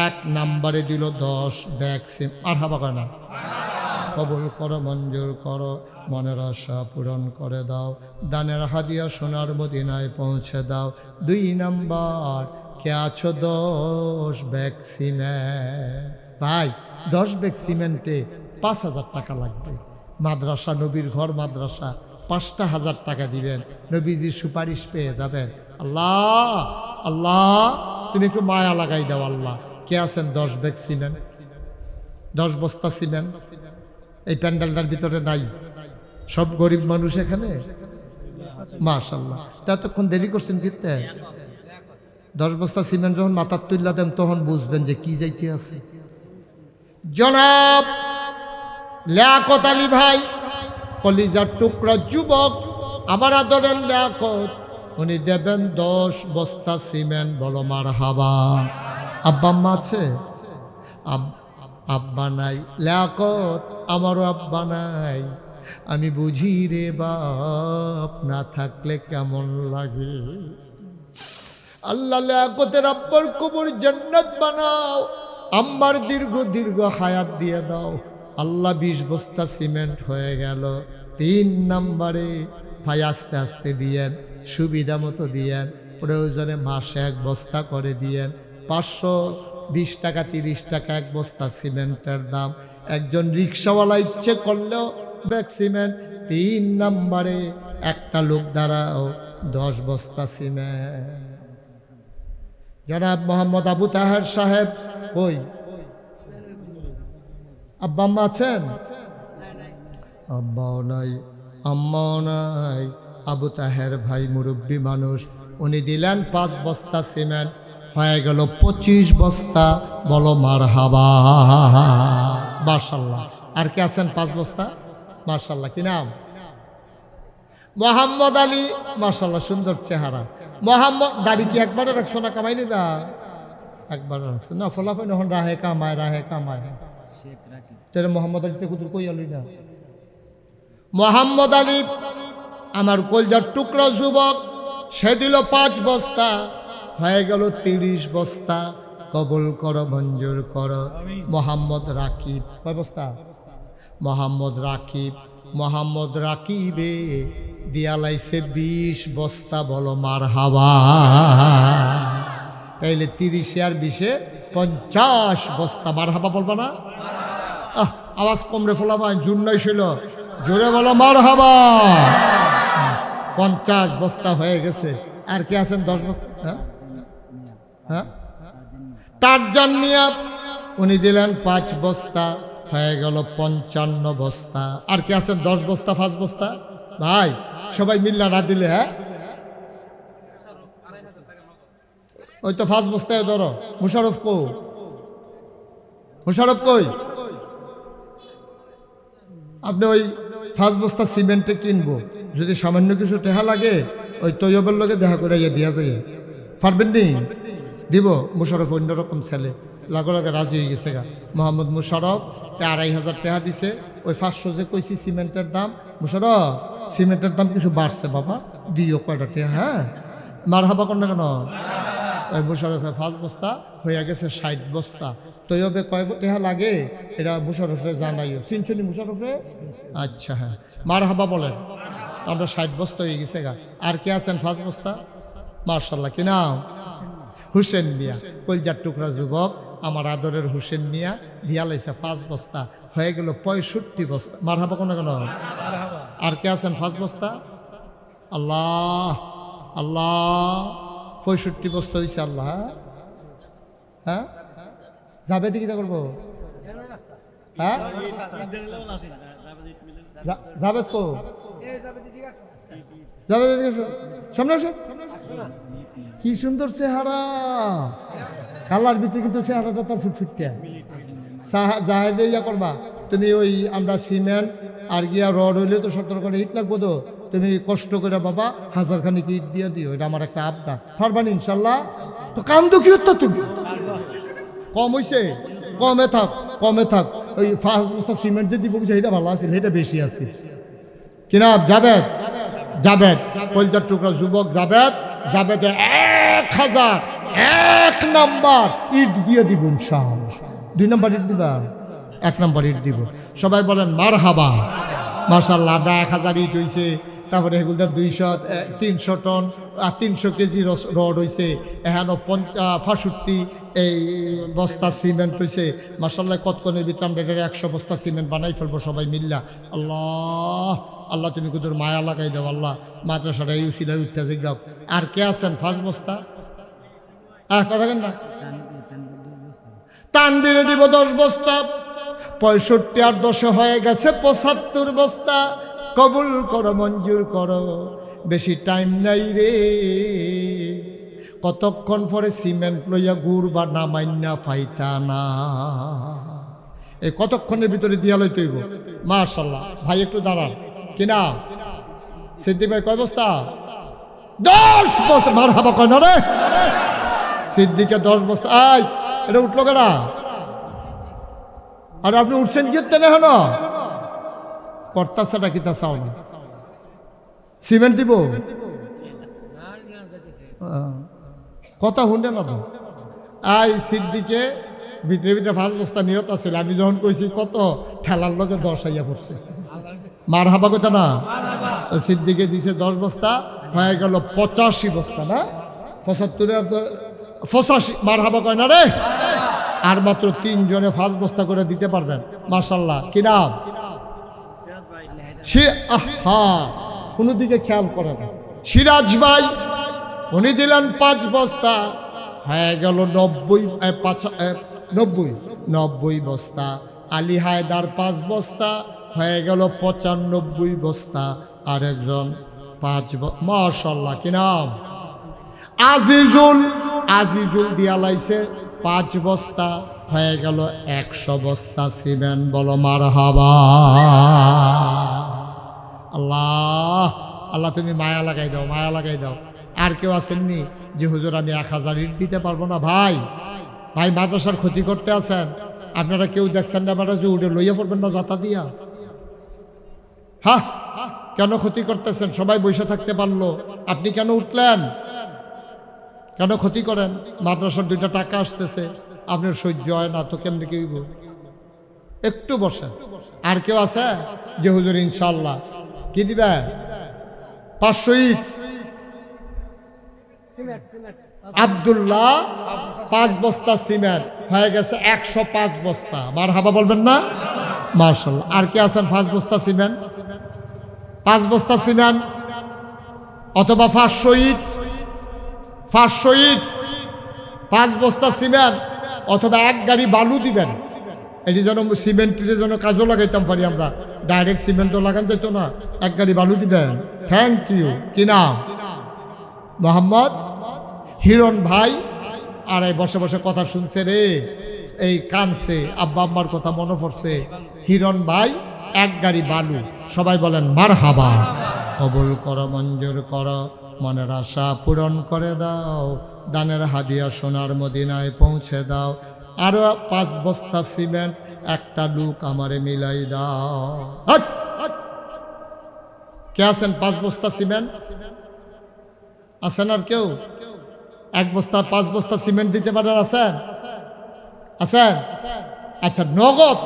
1 নম্বরে দিল 10 ব্যাগ সিমেন্ট। আর হাবা করে না? কবুল করো মঞ্জুর করো, মনের আশা পূরণ করে দাও, দানের হাদিয়া সোনার মদিনায় পৌঁছে দাও। 2 নম্বর কে আছো 10 ব্যাগ সিমেন্ট। ভাই 10 ব্যাগ সিমেন্টে 5,000 টাকা লাগবে। মাদ্রাসা নবীর ঘর মাদ্রাসা 5,000 টাকা দিবেন, নবীজির সুপারিশ পেয়ে যাবেন। আল্লাহ আল্লাহ তুমি একটু মায়া লাগাই দাও আল্লাহ। কে আছেন 10 ব্যাগ সিমেন্ট 10 বস্তা সিমেন্ট? এই প্যান্ডেলটার ভিতরে নাই, সব গরিব মানুষ এখানে। মাশাআল্লাহ, এতক্ষণ দেরি করছেন কিতে? 10 বস্তা সিমেন্ট যখন মাথার তুল্লা দেন তখন বুঝবেন যে কি যাইতে আছে। জনাব লিয়াকত আলী ভাই, কলিজার টুকরা যুবক, আমার আদরের লিয়াকত, উনি দেবেন 10 বস্তা সিমেন্ট। বলো মারহাবা। আব্বা আম্মা আছে? আব্বা নাই। লিয়াকত আমারও আব্বা নাই, আমি বুঝি রে বাপ, না থাকলে কেমন লাগে। আল্লাহ লিয়াকতের আব্বার কবর জান্নাত বানাও, আম্মার দীর্ঘ দীর্ঘ হায়াত দিয়ে দাও। আল্লাহ 20 বস্তা সিমেন্ট হয়ে গেল। 3 নম্বরে ভাই আস্তে আস্তে দিয়েন, সুবিধা মতো দিয়েন, প্রয়োজনে মাসে 1 বস্তা করে দিয়েন। 520 টাকা 30 টাকা 1 বস্তা সিমেন্টের দাম। একজন রিক্সাওয়ালা ইচ্ছে করলেও ব্যাগ সিমেন্ট। 3 নম্বরে একটা লোক দাঁড়াও 10 বস্তা সিমেন্ট। জনাব মোহাম্মদ আবু তাহের সাহেব, ওই আব্বা আম্মা আছেন? আব্বাও নাই আম্মাও নাই। আবু তাহের ভাই মুরব্বী মানুষ, উনি দিলেন 5 বস্তা সিমেন্ট, হয়ে গেল 25 বস্তা। বলো মারহাবা। মাশাআল্লাহ। আর কে আছেন 5 বস্তা? মাশাআল্লাহ। কি নাম? মোহাম্মদ আলী। মাশাআল্লাহ, সুন্দর চেহারা। মোহাম্মদ, দাড়ি কি একবারে রাখছো না কামাই নিবা? একবার রাখছো না? ফলাফল এখন রাহে কামায় রাহে কামায়। তেরে মোহাম্মদ আলী তে কুতুর কই আলি না? মোহাম্মদ আলী আমার কলজার টুকরা যুবক, সে দিল 5 বস্তা, হয়ে গেল 30 বস্তা। কবুল করো মঞ্জুর করো। মোহাম্মদ রাকিব, কয় বস্তা? মোহাম্মদ রাকিবে দিয়ালাইছে 20 বস্তা। বলো মারহাবা। তাইলে 30 আর 20 50 বস্তা। মারহাবা বলবা না? আওয়াজ কমরে ফোলাবা, জোর নাই ছিল, জোরে বলো মারহাবা। 50 বস্তা হয়ে গেছে। আর কি আছেন 10 বস্তা? হ্যাঁ, টারজান মিয়া, উনি দিলেন 5 বস্তা, হয়ে গেল 55 বস্তা। আর কে আছেন 10 বস্তা 5 বস্তা? ভাই সবাই মিল্লা না দিলে, হ্যাঁ ওই তো 5 বস্তায় ধরো। মুশারফ কো, মুশারফ কই? আপনি ওই 5 বস্তা সিমেন্টে কিনবো, যদি সামান্য কিছু টেহা লাগে ওই তৈয়বের লগে দেখা করে দিয়া যায়, পারবেন নি? দিব। মুশারফ অন্যরকম ছেলে, লাগে লাগে রাজি হয়ে গেছে গা। মোহাম্মদ মুশারফ 2500 টাকা দিছে। ওই 500 যে কইছি সিমেন্টের দাম, মুশারফ সিমেন্টের দাম কিছু বাড়ছে বাবা, দিও কয়টা টাকা। হ্যাঁ মার হাবা কর না কেন? ওই মুশারফে 5 বস্তা হয়ে গেছে 60 বস্তা। তৈয়বে কয় টাকা লাগে এটা মুশারফে জানাইও। চিনছনি মুশারফে? আচ্ছা হ্যাঁ, মার হাবা বলেন। আমরা 60 বস্তা হয়ে গেছে গা। আর কে আছেন 5 বস্তা? মার্শাল্লাহ, কি নাম? হুসেন মিয়া, কলজার টুকরা যুবক, আমার আদরের হুসেন মিয়া দিয়া লাইছে 5 বস্তা হয়ে গেল 65 বস্তা। মার হাবা কোন কেন? আর কে আছেন 5 বস্তা? আল্লাহ আল্লাহ, 65 বস্তা হয়েছে। আল্লাহ, হ্যাঁ যাবে দিকে করবো? হ্যাঁ যাবে তো, যাবে সামনে আসো। কি সুন্দর চেহারা, কালার ভিতরে কিন্তু চেহারাটা তার ফুটফুটটা। জাহেদে ইয়া করবা তুমি, ওই আমরা সিমেন্ট আর গিয়া রড হইলে তো 17 করে ইট লাগবো, তো তুমি কষ্ট করে বাবা 1000 খানিক ইট দিয়ে দিও, এটা আমার একটা আবদার। পারবানি ইনশাল্লাহ? তো কান্দো কি হতো তুমি? কম হইছে, কমে থাক, কমে থাক। ওই 5 বস্তা সিমেন্ট যে দিব এটা ভালো আছে, এটা বেশি আছে কিনা? জাবেদ, জাবেদ কলজার টুকরা যুবক জাবেদ, জাবেদে 1001 নাম্বার ইট দিয়ে দিব ইনশাআল্লাহ। 2 নাম্বার ইট দিবা? 1 নাম্বার ইট দিব। সবাই বলেন মারহাবা। মাশাআল্লাহ, আমরা 1000 ইট হইছে, তারপরে এগুলো 200 300 টন 300 কেজি রড হয়েছে, এখানে 65 এই বস্তা সিমেন্ট হয়েছে। মাশাআল্লাহ, কতক্ষণের ভিতরে আমরা 100 বস্তা সিমেন্ট বানাই ফেলবো সবাই মিল্লা। আল্লাহ আল্লাহ, তুমি কুদুর মায়া লাগাই দাও আল্লাহ, মাদ্রাসাটা ইউসিলার উঠতে যাও। আর কে আছেন 5 বস্তা? কথা কেন না? তানবীরে দিব 10 বস্তা। 65 আর 10 হয়ে গেছে 75 বস্তা। কবুল করো, মঞ্জুর করো, বেশি টাইম নাই রে। কতক্ষণ পরে সিমেন্ট লইয়া গুড় বা নামাইনা ফাইতা না, এই কতক্ষণের ভিতরে দিয়া লই তৈব। মাশাআল্লাহ, ভাই একটু দাঁড়ান। কিনা সিদ্দিক ভাই কয় বস্তা? 10 বস্তা। মারহাবা কয় না রে? সিদ্দিকে 10 বস্তা। আই এটা উঠলো কেনা? আর আপনি উঠছেন কি না? হলো কর্তাছাটা কিতা চাও না? সিমেন্ট দিব? কথা শুনলে না তো? আই সিদ্দিকে ভিতরে ভিতরে 5 বস্তা নিয়ত আছে। আমি যখন কইছি কত, ঠেলার লগে 10 আইয়া পড়ছে। মার হাবা কথা না? সিদ্দিকে দিছে 10 বস্তা, হয়ে গেল 85 বস্তা। না 85 মার হাবা কয় না রে? আর মাত্র 3 জনে 5 বস্তা করে দিতে পারবেন। মাশাআল্লাহ, কি নাম? কোনো দিকে খেয়াল করে না। সিরাজ ভাই, উনি দিলেন 5 বস্তা, হয়ে গেল 90 বস্তা। আলী হায়দার 5 বস্তা, হয়ে গেল 95 বস্তা। আর একজন 5 মাশাআল্লাহ, কি নাম? আজিজুল। আজিজুল দিয়া লাইছে 5 বস্তা, হয়ে গেল 100 বস্তা সিমেন্ট। বলো মারহাবা। আল্লাহ আল্লাহ, তুমি মায়া লাগাই দাও, মায়া লাগাই দাও। আর কেউ আসেননি যে হুজুর আমি 1000 ইট দিতে পারবো না? ভাই ভাই মাদ্রাসার ক্ষতি করতে আছেন আপনারা, কেউ দেখছেন না? আপনারা যে উঠে লইয়া পড়বেন না যাতা দিয়া? হ্যাঁ, কেন ক্ষতি করতেছেন? সবাই বসে থাকতে পারলো, আপনি কেন উঠলেন? কেন ক্ষতি করেন? মাদ্রাসার 2টা টাকা আসতেছে, আপনার সহ্য হয় না তো কেমনি কেউ? একটু বসেন। আর কেউ আছে যে হুজুর ইনশাল্লাহ কি দিবেন? 500 ইট। আব্দুল্লাহ 5 বস্তা সিমেন্ট, হয়ে গেছে 105 বস্তা। মারহাবা বলবেন না? মাশাআল্লাহ। আর কে আছেন 5 বস্তা সিমেন্ট? 5 বস্তা সিমেন্ট অথবা 500 ইট। 500 ইট, 5 বস্তা সিমেন্ট অথবা 1 গাড়ি বালু দিবেন। এটি যেন সিমেন্টের জন্য কাজও লাগাইতাম পারি আমরা, ডাইরেক্ট সিমেন্টও লাগান যেত না, এক গাড়ি বালু দিবেন। Thank you. কি নাম? মোহাম্মদ হিরণ ভাই। আর এই বসে বসে কথা শুনছে রে, এই কানছে, আব্বা আম্মার কথা মনে পড়ছে। হিরণ ভাই এক গাড়ি বালু। সবাই বলেন মারহাবা। কবুল করো, মঞ্জুর করো, মনের আশা পূরণ করে দাও, দানের হাদিয়া সোনার মদিনায় পৌঁছে দাও। আরো 5 বস্তা সিমেন্ট একটা লুক আমারে মিলাই দাও। কে আছেন 5 বস্তা সিমেন্ট? আছেন আর কেউ? 1 বস্তা 5 বস্তা সিমেন্ট দিতে পারেন? আছেন? আছেন? আচ্ছা, নগদ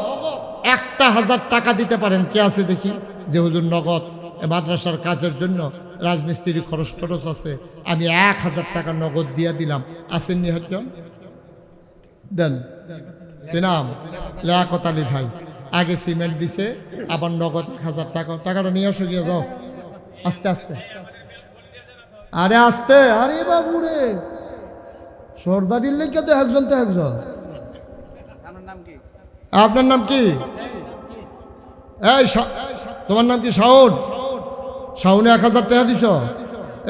1000 টাকা দিতে পারেন? কে আছে দেখি? যে হুজুর নগদ মাদ্রাসার কাজের জন্য রাজমিস্ত্রি খরচ টরচ আছে, আমি 1000 টাকা নগদ দিয়ে দিলাম। আসেননি হয়তো? দেন। কি নাম? লিয়াকত আলী ভাই। আগে সিমেন্ট দিছে, আবার নগদ 1000 টাকা। টাকাটা নিয়ে আসো, গিয়ে যাও আস্তে আস্তে। আরে আস্তে, আরে বাবু রে, সর্দারির লেগে তো একজন তো একজন। আপনার নাম কি? এই তোমার নাম কি? শাওন। শাওনে 1000 টাকা দিছ?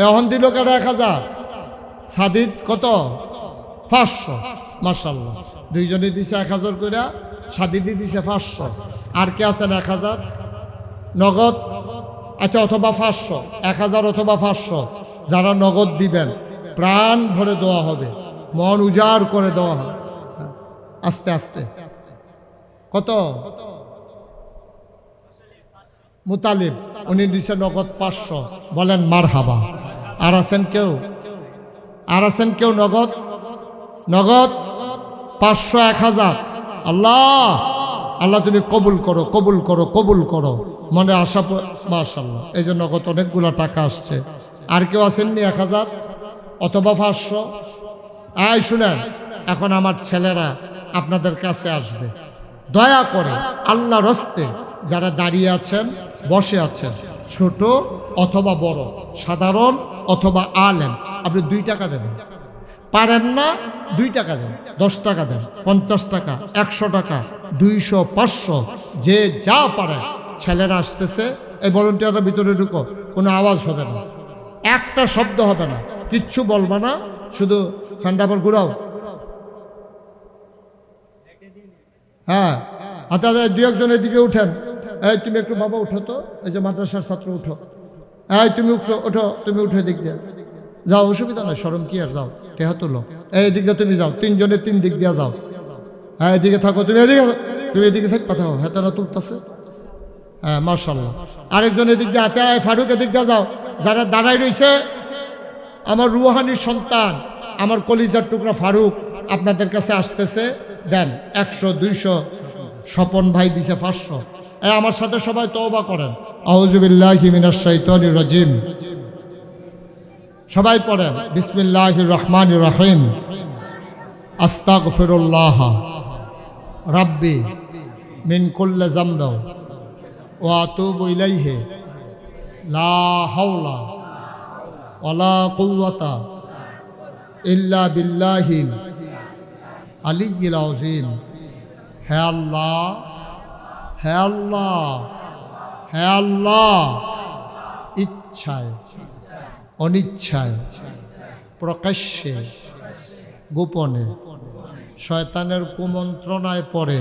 এখন দিল কাটা 1000। সাদিদ কত? 500। মাশাআল্লাহ, দুইজনে দিছে 1000 করে, সাদিদি দিছে 500। আর কে আছেন 1000 নগদ? আচ্ছা, অথবা 500, 1000 অথবা 500। যারা নগদ দিবেন প্রাণ ভরে দেওয়া হবে, মন উজাড় করে দেওয়া হবে। আস্তে আস্তে। কত? মুতালিব, উনি দিছে নগদ 500। বলেন মারহাবা। আর আছেন কেউ? আর আছেন কেউ নগদ? নগদ 500, 1000। আল্লাহ আল্লাহ তুমি কবুল করো, কবুল করো, কবুল করো। মনে আশা। মাশাআল্লাহ, এই যে নগদ অনেকগুলো টাকা আসছে। আর কেউ আসেননি 1000 অথবা 500? আয় শুনেন, এখন আমার ছেলেরা আপনাদের কাছে আসবে। দয়া করে আল্লাহর হস্তে যারা দাঁড়িয়ে আছেন, বসে আছেন, ছোট অথবা বড়, সাধারণ অথবা আলেম, আপনি 2 টাকা দেবেন। পারেন না 2 টাকা দেন, 10 টাকা দেন, 50 টাকা, 100 টাকা, 200, 500, যে যা পারে। ছেলেরা আসতেছে, এই ভলেন্টিয়াররা ভিতরে ঢুকো, কোনো আওয়াজ হবে না, একটা শব্দ হবে না, কিচ্ছু বলবে না, শুধু ফ্যানটা পর ঘুরাও। হ্যাঁ, হাতে 2-1 জন এদিকে উঠেন। এই তুমি একটু বাবা উঠো তো, এই যে মাদ্রাসার ছাত্র উঠো। এই তুমি উঠো, ওঠো, তুমি উঠে দিক দিয়ে যাও, অসুবিধা নয়, শরম কি আর, যাও টেহা তুলো। এই দিক দিয়ে তুমি যাও, 3 জনের 3 দিক দিয়ে যাও। হ্যাঁ, এদিকে থাকো, তুমি এদিকে, তুমি এদিকে সাইড কথা হো, হ্যাঁ না তুলতেছে। হ্যাঁ মাশাআল্লাহ। আরেকজন এদিক দিয়ে হাতে, ফারুক এদিক দিয়ে যাও। যারা দাঁড়াই রয়েছে, আমার রুহানির সন্তান, আমার কলিজার টুকরা ফারুক আপনাদের কাছে আসতেছে, দেন 100, 200। স্বপন ভাই দিছে 500। আমার সাথে সবাই তওবা করেন, আউযু বিল্লাহি মিনাশ শাইতানির রাজিম। সবাই পড়েন, বিসমিল্লাহির রহমানির রহিম। আস্তাগফিরুল্লাহ রাব্বি মিন কুল্লি যামবি ওয়া আতুবু ইলাইহি লা হাওলা ওয়ালা কুওয়াতা ইল্লা বিল্লাহিল আলিয়্যিল আযীম। হে আল্লাহ, হে আল্লাহ, হে আল্লাহ, ইচ্ছায় অনিচ্ছায়, প্রকাশ্যে গোপনে, শয়তানের কুমন্ত্রণায় পড়ে,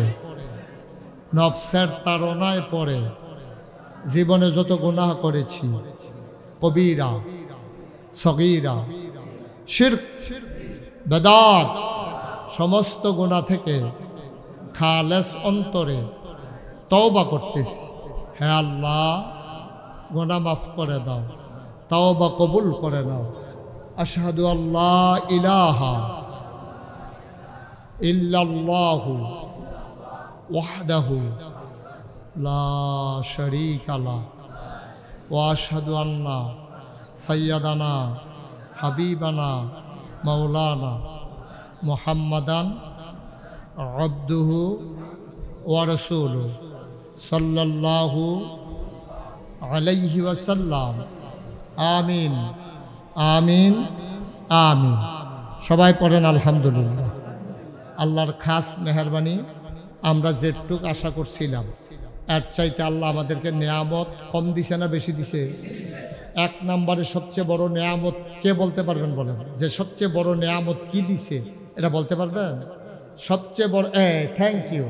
নফসের তাড়নায় পড়ে জীবনে যত গুনাহ করেছি, কবিরা, সগীরা, শিরক, বেদাত, সমস্ত গুনাহ থেকে খালেস অন্তরে তওবা করতেছি। হে আল্লাহ, গুনাহ মাফ করে দাও, তওবা কবুল করে নাও। আশহাদু আল্লা ইলাহা ইল্লাল্লাহু ওয়াহদাহু লা শারীকা লাহু ওয়া আশহাদু আন্না সাইয়্যিদানা হাবিবানা মাওলানা মুহাম্মাদান আবদুহু ওয়া রাসূলুহু সাল্লাল্লাহু আলাইহি ওয়াসাল্লাম। আমিন, আমিন, আমিন। সবাই পড়েন আলহামদুলিল্লাহ। আল্লাহর খাস মেহরবানি, আমরা যেটুক আশা করছিলাম এর চাইতে আল্লাহ আমাদেরকে নেয়ামত কম দিছে না বেশি দিছে? এক নম্বরে সবচেয়ে বড় নেয়ামত কে বলতে পারবেন বলেন? যে সবচেয়ে বড় নেয়ামত কি দিছে এটা বলতে পারবেন? সবচেয়ে বড় থ্যাংক ইউ,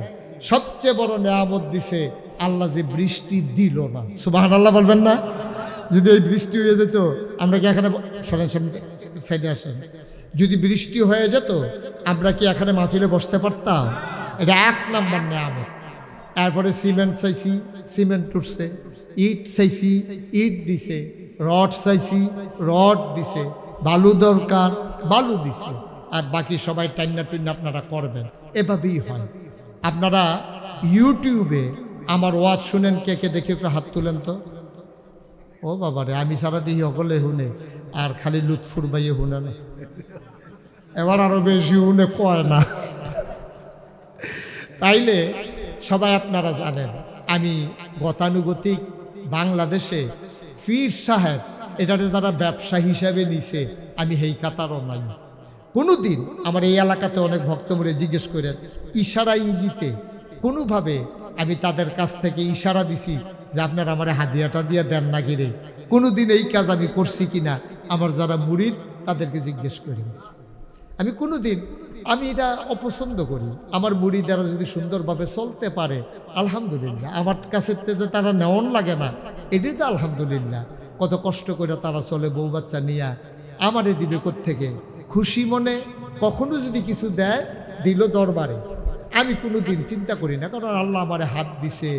সবচেয়ে বড় নেয়ামত দিছে আল্লাহ যে বৃষ্টি দিল না। সুবহানাল্লাহ বলবেন না? যদি এই বৃষ্টি হয়ে যেত, আমরা কি এখানে সাইডে আসেন, যদি বৃষ্টি হয়ে যেত আমরা কি এখানে মাহফিলে বসতে পারতাম? এটা এক নম্বর নেয়ামত। এরপরে সিমেন্ট চাইছি, সিমেন্ট উঠছে, ইট চাইছি, ইট দিছে, রড চাইছি, রড দিছে, বালু দরকার, বালু দিছে, আর বাকি সবাই টাইনা টুইনা আপনারা করবেন। এভাবেই হয়। আপনারা ইউটিউবে আমার ওয়াজ শুনেন, কে কে দেখে একটু হাত তুলেন তো। ও বাবারে, আমি সারা দিহি সকলে শুনে, আর খালি লুৎফুর বাইয়ে শুনে না, এবার আরো বেশি শুনে কয় না। তাইলে সবাই আপনারা জানেন আমি গতানুগতিক বাংলাদেশে পীর সাহেব এটাতে যারা ব্যবসা হিসাবে নিছে, আমি হেই কাতারও নাই। কোনোদিন আমার এই এলাকাতে অনেক ভক্তমরে জিজ্ঞেস করেন, ইশারা ইঙ্গিতে কোনোভাবে আমি তাদের কাছ থেকে ইশারা দিছি যে আপনারা আমার হাদিয়াটা দিয়ে দেন না গিরে, কোনোদিন এই কাজ আমি করছি কিনা আমার যারা মুরিদ তাদেরকে জিজ্ঞেস করি। আমি কোনোদিন আমি এটা অপছন্দ করি। আমার মুরিদারা যদি সুন্দরভাবে চলতে পারে আলহামদুলিল্লাহ, আমার কাছে যে তারা নেওয়ান লাগে না এটাই তো আলহামদুলিল্লাহ। কত কষ্ট করে তারা চলে, বউ বাচ্চা নিয়ে আমারে দিবে কোত্থেকে? খুশি মনে কখনো যদি কিছু দেয়, দিল দরবারে, আমি কোনোদিন চিন্তা করি না, কারণ আল্লাহ আমারে হাত দিছে,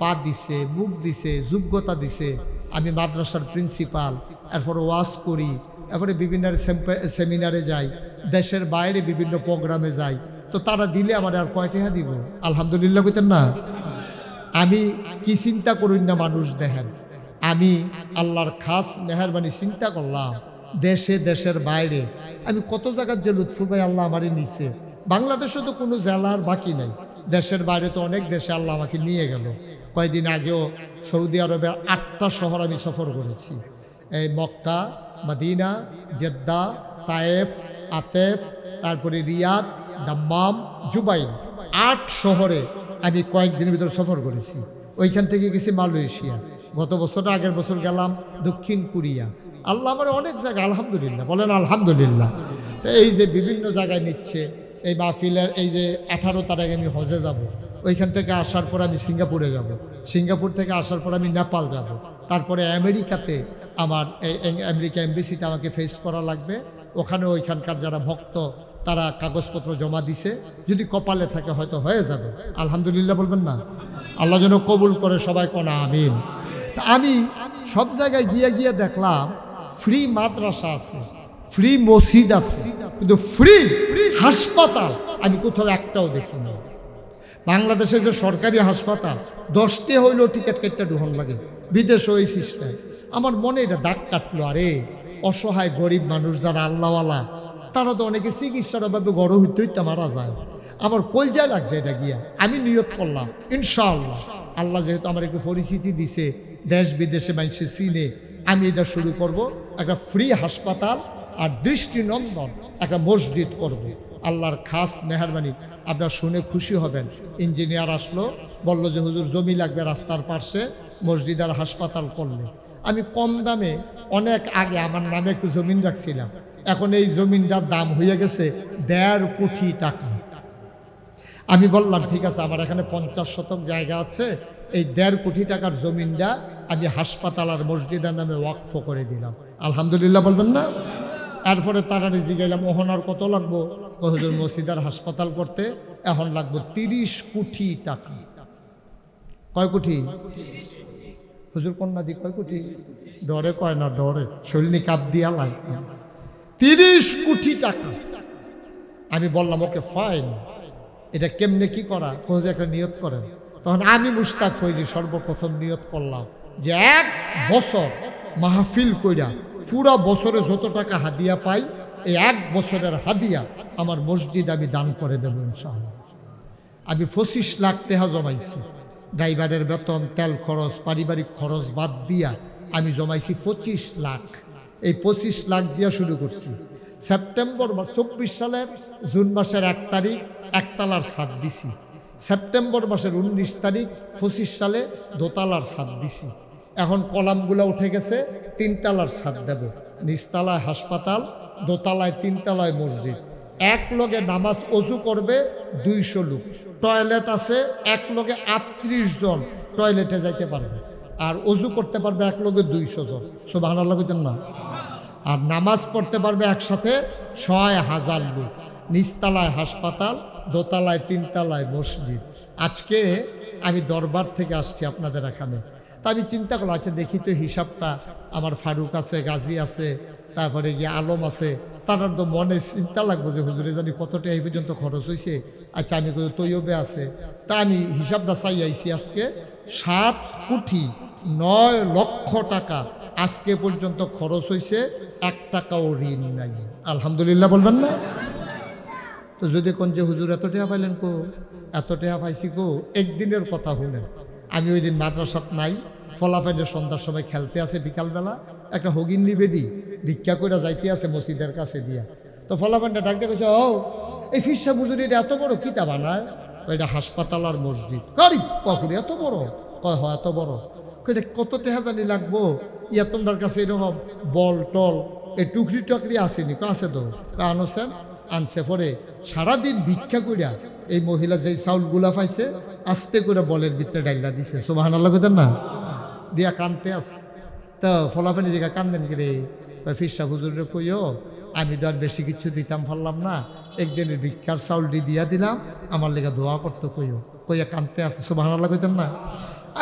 পা দিছে, মুখ দিছে, যোগ্যতা দিছে। আমি মাদ্রাসার প্রিন্সিপাল, এরপরে ওয়াজ করি, এরপরে বিভিন্ন সেমিনারে যাই, দেশের বাইরে বিভিন্ন প্রোগ্রামে যাই, তো তারা দিলে আমার আর কয় টাকা দিব? আলহামদুলিল্লাহ কইতেন না? আমি কি চিন্তা করি না মানুষ দেখেন, আমি আল্লাহর খাস মেহরবানি চিন্তা করলাম, দেশে দেশের বাইরে আমি কত জায়গার যে লুৎফুর ভাই আল্লাহ আমারই নিছে। বাংলাদেশে তো কোনো জেলার বাকি নাই, দেশের বাইরে তো অনেক দেশে আল্লাহ আমাকে নিয়ে গেল। কয়েকদিন আগেও সৌদি আরবের 8টা শহর আমি সফর করেছি, এই মক্কা, মদিনা, জেদ্দা, তায়েফ, আতেফ, তারপরে রিয়াদ, দাম্মাম, জুবাইন, 8 শহরে আমি কয়েকদিনের ভিতরে সফর করেছি। ওইখান থেকে গেছি মালয়েশিয়া, গত বছর আগের বছর গেলাম দক্ষিণ কোরিয়া। আল্লাহ আমার অনেক জায়গায় আলহামদুলিল্লাহ বলেন আলহামদুলিল্লাহ। তো এই যে বিভিন্ন জায়গায় নিচ্ছে, এই মাহফিলের এই যে 18 তারিখে আমি হজে যাব, ওইখান থেকে আসার পর আমি সিঙ্গাপুরে যাব, সিঙ্গাপুর থেকে আসার পর আমি নেপাল যাব, তারপরে আমেরিকাতে আমার এই আমেরিকা এমবেসিতে আমাকে ফেস করা লাগবে। ওখানে ওইখানকার যারা ভক্ত তারা কাগজপত্র জমা দিছে, যদি কপালে থাকে হয়তো হয়ে যাবে। আলহামদুলিল্লাহ বলবেন না? আল্লাহ যেন কবুল করে, সবাই কোনা আমিন। তা আমি সব জায়গায় গিয়ে গিয়ে দেখলাম ফ্রি মাদ্রাসা আছে, ফ্রি মসজিদ আছে, কিন্তু ফ্রি হাসপাতাল আমি কোথাও একটাও দেখিনি। বাংলাদেশে যে সরকারি হাসপাতাল 10টে হইলেও টিকিট কেটে ঢুকন লাগে, বিদেশে ওই সিস্টেম। আমার মনে এটা দাগ কাটলো, আরে অসহায় গরিব মানুষ যারা আল্লাহওয়ালা, তারা তো অনেকে চিকিৎসার অভাবে গড় হইতে হইতে মারা যায়। আমার কলজায় লাগছে এটা গিয়া। আমি নিয়ত করলাম ইনশাআল্লাহ, আল্লাহ যেহেতু আমার একটু পরিচিতি দিছে, দেশ বিদেশে মানুষে চিনে, আমি এটা শুরু করব, একটা ফ্রি হাসপাতাল আর দৃষ্টিনন্দন একটা মসজিদ করব। আল্লাহর খাস মেহরবানি, আপনারা শুনে খুশি হবেন। ইঞ্জিনিয়ার আসলো, বলল যে হুজুর জমি লাগবে রাস্তার পাশে, মসজিদ আর হাসপাতাল করলে। আমি কম দামে অনেক আগে আমার নামে একটু জমিন রাখছিলাম, এখন এই জমিনটার দাম হয়ে গেছে 1.5 কোটি টাকা। আমি বললাম ঠিক আছে, আমার এখানে 50 শতক জায়গা আছে, এই 1.5 কোটি টাকার জমিনটা আমি হাসপাতাল আর মসজিদের নামে ওয়াকফ করে দিলাম। আলহামদুলিল্লাহ বলবেন না? তারপরে তারা জিগাইলাম ওহন আর কত লাগবো? হুজুর মসজিদ আর হাসপাতাল করতে এখন লাগবো 30 কোটি টাকা। কয় কোটি? হুজুর কন্যা দি কয় কোটি? ডরে কয় না, ডরে শৈলী কাপ দিয়া লাগবে 30 কোটি টাকা। আমি বললাম ওকে ফাইন, এটা কেমনে কি করা? হুজুর একটা নিয়ত করেন। তখন আমি মুশতাক ফৈজি সর্বপ্রথম নিয়ত করলাম যে 1 বছর মাহফিল কইরা পুরা বছরে যত টাকা হাদিয়া পাই, এই 1 বছরের হাদিয়া আমার মসজিদ আমি দান করে দেবো ইনশাআল্লাহ। আমি 25 লাখ টাকা জমাইছি, ড্রাইভারের বেতন, তেল খরচ, পারিবারিক খরচ বাদ দিয়া আমি জমাইছি 25 লাখ। এই 25 লাখ দিয়া শুরু করছি। সেপ্টেম্বর 24 সালের জুন মাসের 1 তারিখ একতলার ছাদ দিছি। সেপ্টেম্বর মাসের 19 তারিখ 25 সালে দোতলার ছাদ দিছি। এখন কলামগুলো উঠে গেছে, 3 তলার ছাদ দেব। নিচতলায় হাসপাতাল, দোতলায় 3 তলায় মসজিদ। এক লগে নামাজ অজু করবে 200 লোক। টয়লেট আছে, এক লগে 38 জন টয়লেটে যাইতে পারবে, আর অজু করতে পারবে এক লগে 200 জন। সুবহানাল্লাহ কইতেন না? আর নামাজ পড়তে পারবে একসাথে 6000 লোক। নিচতলায় হাসপাতাল, দোতলায় 3 তলায় মসজিদ। আজকে আমি দরবার থেকে আসছি আপনাদের এখানে, তা আমি চিন্তা করলাম, আচ্ছা দেখি তো হিসাবটা। আমার ফারুক আছে, গাজী আছে, তারপরে গিয়ে আলম আছে, তার তো মনে চিন্তা লাগবে যে হুজুরে জানি কতটা এই পর্যন্ত খরচ হয়েছে। আচ্ছা আমি তৈয়বে আছে, তা আমি হিসাবটা চাই আইছি। আজকে 7,9,00,000 টাকা আজকে পর্যন্ত খরচ হয়েছে, 1 টাকাও ঋণ নাই। আলহামদুলিল্লাহ বলবেন না? তো যদি কোন যে হুজুর এত টাকা পাইলেন কো, এত টাকা পাইছি কো, একদিনের কথা শুনেন। আমি ওই দিন মাদ্রাসাত নাই, ফলাফাইনের সন্ধ্যার সময় খেলতে আছে, বিকালবেলা একটা হগিন্নি বেডি ভিক্ষা করে যাইতে আছে মসজিদের কাছে দিয়া। তো ফলাফাইনটা ডাকতে গেছে, ও এই ফিরসা হুজুর এটা এত বড় কিতা বানায়? এটা হাসপাতাল আর মসজিদ। গরিব পকুরি এত বড়? কয় হয় এত বড়। এটা কত টাকা জানি লাগবো? ইয়া তোমার কাছে এরকম বল টল এই টুকরি টকরি আসেনি? আছে তো আনছেন, আনছে পরে সারাদিন ভিক্ষা করিয়া এই মহিলা যেই চাউলগুলা পাইছে আস্তে করে বলের ভিতরে ডাইলা দিছে। সুবহানাল্লাহ কইতেন না? দিয়া কানতে আছে। তো ফলাফানি জায়গা কান্দেন রে? ফিরসা হুজুরে কইও আমি তো আর বেশি কিছু দিতাম পারলাম না, একদিনের ভিক্ষার চাউলটি দিয়া দিলাম, আমার লেগে দোয়া করতে কইয়া কানতে আছে। সুবহানাল্লাহ কইতেন না?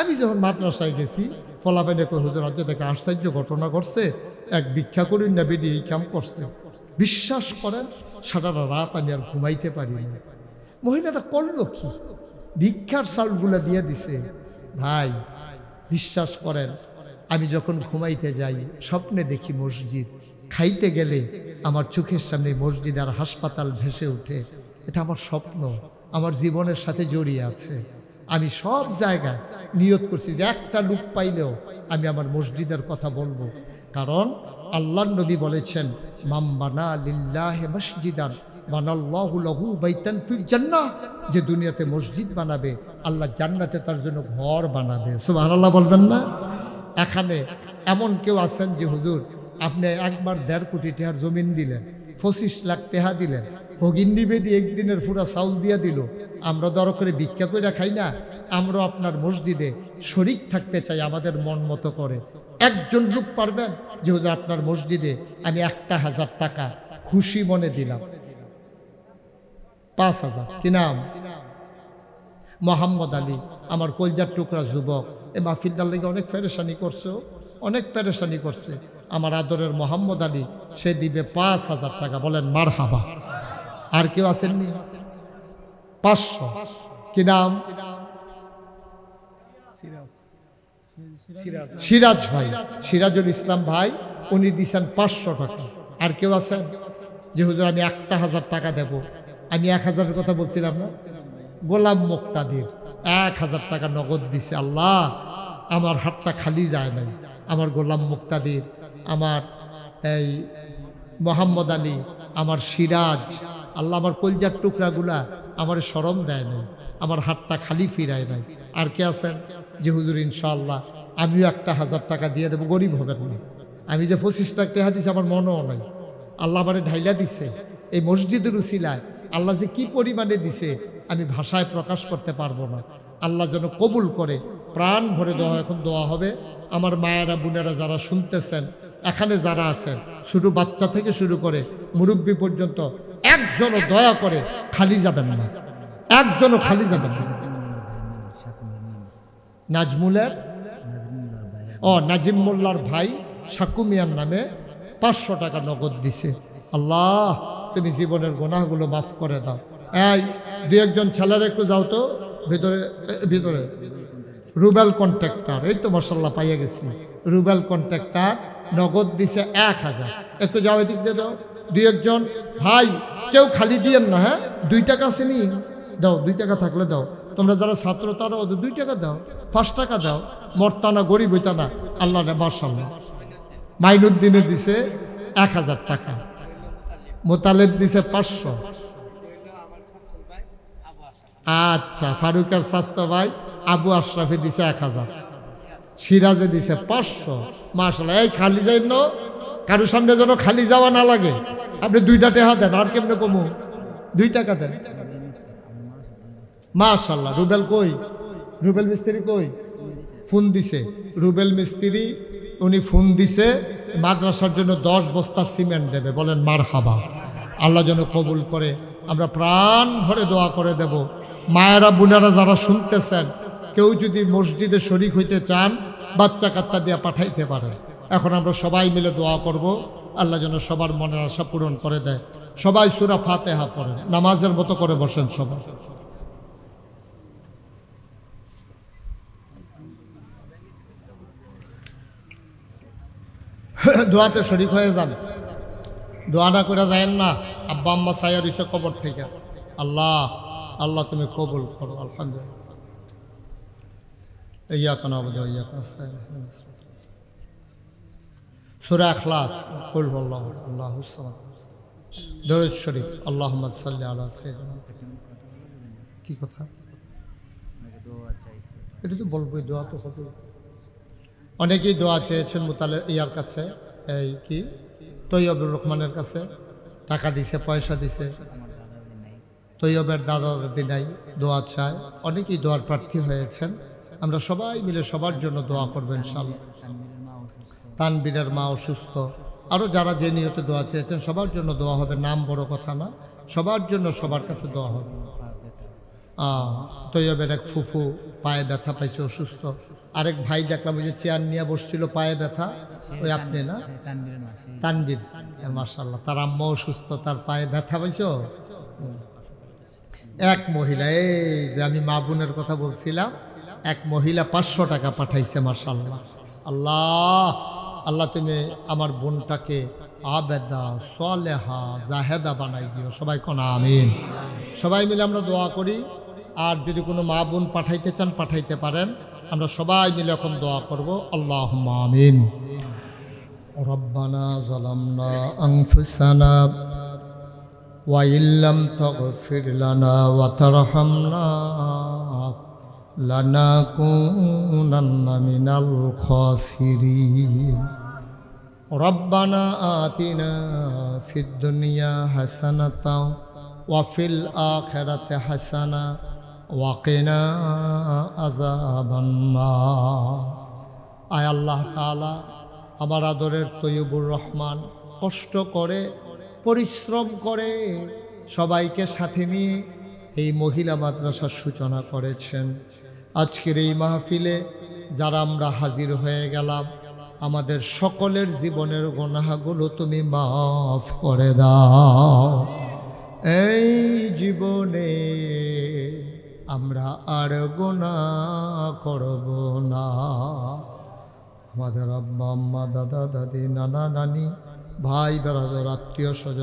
আমি যখন মাদ্রাসায় গেছি, ফলাফানি কই হুজুর আজ একটা আশ্চর্য ঘটনা ঘটছে, এক ভিক্ষা করি না বেডি এই কাম করছে। বিশ্বাস করেন সারা রাত আমি আর ঘুমাইতে পারিনি। মহিলাটা করলো কি? ভিক্ষার চাউলগুলা দিয়ে দিছে। ভাই বিশ্বাস করেন, আমি যখন ঘুমাইতে যাই স্বপ্নে দেখি মসজিদ, খাইতে গেলে আমার চোখের সামনে মসজিদ আর হাসপাতাল ভেসে ওঠে। এটা আমার স্বপ্ন, আমার জীবনের সাথে জড়িয়ে আছে। আমি সব জায়গায় নিয়ত করছি যে একটা লোক পাইলেও আমি আমার মসজিদের কথা বলবো, কারণ আল্লাহর নবী বলেছেন, মান বানা লিল্লাহি মসজিদান বানাল্লাহু লাহু বাইতান ফিল জান্নাহ। যে দুনিয়াতে মসজিদ বানাবে, আল্লাহ জান্নাতে তার জন্য ঘর বানাবে। সুবহানাল্লাহ বলবেন না? এখানে এমন কেউ আছেন যে হুজুর আপনি একবার 1.5 কোটি টাকার জমিন দিলেন, 25 লাখ টাকা দিলেন, হগিন্নি বেডি একদিনের পুরা চাউল দিয়া দিল, আমরা দর করে ভিক্ষা করে খাই না, আমরা আপনার মসজিদে শরিক থাকতে চাই আমাদের মন মতো করে। একজন লোক পারবেন যে হুজুর আপনার মসজিদে আমি 1,000 টাকা খুশি মনে দিলাম? 5,000। কি নাম? মোহাম্মদ আলী, আমার কলজার টুকরা যুবক। এই মাহফিলটার লেগে অনেক পেরেশানি করছে, অনেক পেরেশানি করছে। আমার আদরের মোহাম্মদ আলী, সে দিবে 5,000 টাকা। বলেন মারহাবা। আর কেউ আসেননি? 500। কি নাম? সিরাজ ভাই, সিরাজুল ইসলাম ভাই, উনি দিচ্ছেন 500 টাকা। আর কেউ আছেন যে হুজুর আমি 1,000 টাকা দেব? আমি 1,000-এর কথা বলছিলাম না? গোলাম মুক্তাদির 1,000 টাকা নগদ দিছে। আল্লাহ আমার হাতটা খালি যায় নাই। আমার গোলাম মুক্তাদির, আমার এই মোহাম্মদ আলী, আমার সিরাজ, আল্লাহ আমার কলজার টুকরাগুলা আমার শরম দেয় নাই, আমার হাতটা খালি ফিরায় নাই। আর কে আছেন যে হুজুর ইনশাআল্লাহ আমিও 1,000 টাকা দিয়ে দেবো? গরিব হবেন না। আমি যে 25 লাখ টাকা দিছি আমার মনও নাই। আল্লাহ আমারে ঢাইলা দিছে এই মসজিদের উসিলায়। আল্লাহ যে কি পরিমাণে দিছে আমি ভাষায় প্রকাশ করতে পারবো না। আল্লাহ যেন কবুল করে, প্রাণ ভরে দোয়া এখন দোয়া হবে। আমার মায়েরা বোনেরা যারা শুনতেছেন, এখানে যারা আছেন, ছোটো বাচ্চা থেকে শুরু করে মুরব্বী পর্যন্ত, একজনও দয়া করে খালি যাবেন না, একজনও খালি যাবেন না। নাজমুলের নাজিম মোল্লার ভাই সাকু মিয়ার নামে 500 টাকা নগদ দিছে। আল্লাহ তুমি জীবনের গুনাহগুলো মাফ করে দাও। এই 2-1 ছেলের একটু যাও তো ভিতরে, ভিতরে। রুবেল কন্ট্রাক্টর, এই তো মাশাআল্লাহ পাইয়া গেছি। রুবেল কন্ট্রাক্টর নগদ দিছে 1000। একটু যাও, এদিক দিয়ে যাও। 2-1 ভাই কেউ খালি দিয়েন না, হ্যাঁ? 2 টাকা আছে নি? দাও, 2 টাকা থাকলে দাও। তোমরা যারা ছাত্র তারা 2 টাকা দাও, 5 টাকা দাও। মরতা না, গরিব হইতা না। আল্লাহ রে মাশাআল্লাহ। মাইনুদ্দিনে দিছে 1000 টাকা, মোতালেব দিছে 500। আচ্ছা, ফারুকের স্বাস্থ্য ভাই আবু আশরাফে দিছে 1000, সিরাজে দিছে 500। মাশাআল্লাহ। এই খালি যাই ন, কারোর সামনে যেন খালি যাওয়া না লাগে। আপনি 2টা টাকা দেন, আর কেমনে কমু? 2 টাকা দেন। মাশাআল্লাহ। রুবেল কই? রুবেল মিস্ত্রি কই? ফোন দিছে রুবেল মিস্ত্রি, উনি ফোন দিছে মাদ্রাসার জন্য 10 বস্তা সিমেন্ট দেবে। বলেন মারহাবা। আল্লাহ যেন কবুল করে। আমরা প্রাণ ভরে দোয়া করে দেব। মায়েরা বোনেরা যারা শুনতেছেন, কেউ যদি মসজিদে শরীক হইতে চান, বাচ্চা কাচ্চা দিয়ে পাঠাইতে পারে। এখন আমরা সবাই মিলে দোয়া করব, আল্লাহ যেন সবার মনের আশা পূরণ করে দেয়। সবাই সূরা ফাতিহা পড়েন, নামাজের মতো করে বসেন সবাই। দোয়াতে শরীক হয়ে যান, দোয়া না করে যায়েন না। আব্বা আম্মা সাইয়া রইছে কবর থেকে। আল্লাহ আল্লাহ তুমি কবুল করো। আলহামদুলিল্লাহ। ইয়াকা নাবুদু ওয়া ইয়াকা নাস্তাইন। সূরা ইখলাস, কুল হুয়াল্লাহু আল্লাহুস সামাদ। দরুদ শরীফ, আল্লাহুম্মা সাল্লি আলা সাইয়্যিদিনা। কি কথা? এটা তো বলবোই, দোয়া তো হবে। অনেকেই দোয়া চেয়েছেন মুতালে ইয়ার কাছে, এই কি তৈয়বুর রহমানের কাছে। টাকা দিছে, পয়সা দিছে। তৈয়বের দাদা দাদি নাই, দোয়া চায়। অনেকেই দোয়ার প্রার্থী হয়েছেন। আমরা সবাই মিলে সবার জন্য দোয়া করবেন ইনশাআল্লাহ। তানবীরের মা অসুস্থ, আরও যারা যে নিয়তে দোয়া চেয়েছেন সবার জন্য দোয়া হবে। নাম বড় কথা না, সবার জন্য সবার কাছে দোয়া হবে। তৈয়বের এক ফুফু পায়ে ব্যথা পাইছে, অসুস্থ। আরেক ভাই দেখলাম ওই যে চেয়ার নিয়ে বসছিল, পায়ে ব্যথা। ওই আপনি না? তানবীর। মাশাআল্লাহ। তার আম্মা অসুস্থ, তার পায়ে ব্যথা পাইছো। এক মহিলা, এই যে আমি মা বোনের কথা বলছিলাম, এক মহিলা 500 টাকা পাঠাইছে। মাশাআল্লাহ। আল্লাহ আল্লাহ তুমি আমার বোনটাকে আবেদা সালেহা জাহেদা বানাই দিও। সবাই কোন আমিন। সবাই মিলে আমরা দোয়া করি। আর যদি কোনো মা বোন পাঠাইতে চান পাঠাইতে পারেন। আমরা সবাই মিলে এখন দোয়া করব। আল্লাহুম্মা আমিন। রব্বানা যালামনা আনফুসানা ওয়া ইল্লাম তাগফির লানা ওয়া তারহামনা লানাকুনান্না মিনাল খাসিরিন। রব্বানা আতিনা ফিদ দুনিয়া হাসানাতাও ওয়া ফিল আখিরাতি হাসানা ওয়া কিনা আযাবান নার। আয় আল্লাহ তাআলা, আমার আদরের তৈয়বুর রহমান কষ্ট করে পরিশ্রম করে সবাইকে সাথে নিয়ে এই মহিলা মাদ্রাসার সূচনা করেছেন। আজকের এই মাহফিলে যারা আমরা হাজির হয়ে গেলাম, আমাদের সকলের জীবনের গুনাহগুলো তুমি মাফ করে দাও। এই জীবনে আমরা আর গুনাহ করব না। আমাদের আব্বা আম্মা দাদা দাদি নানা নানি ভাই বেড়াদার আত্মীয় স্বজন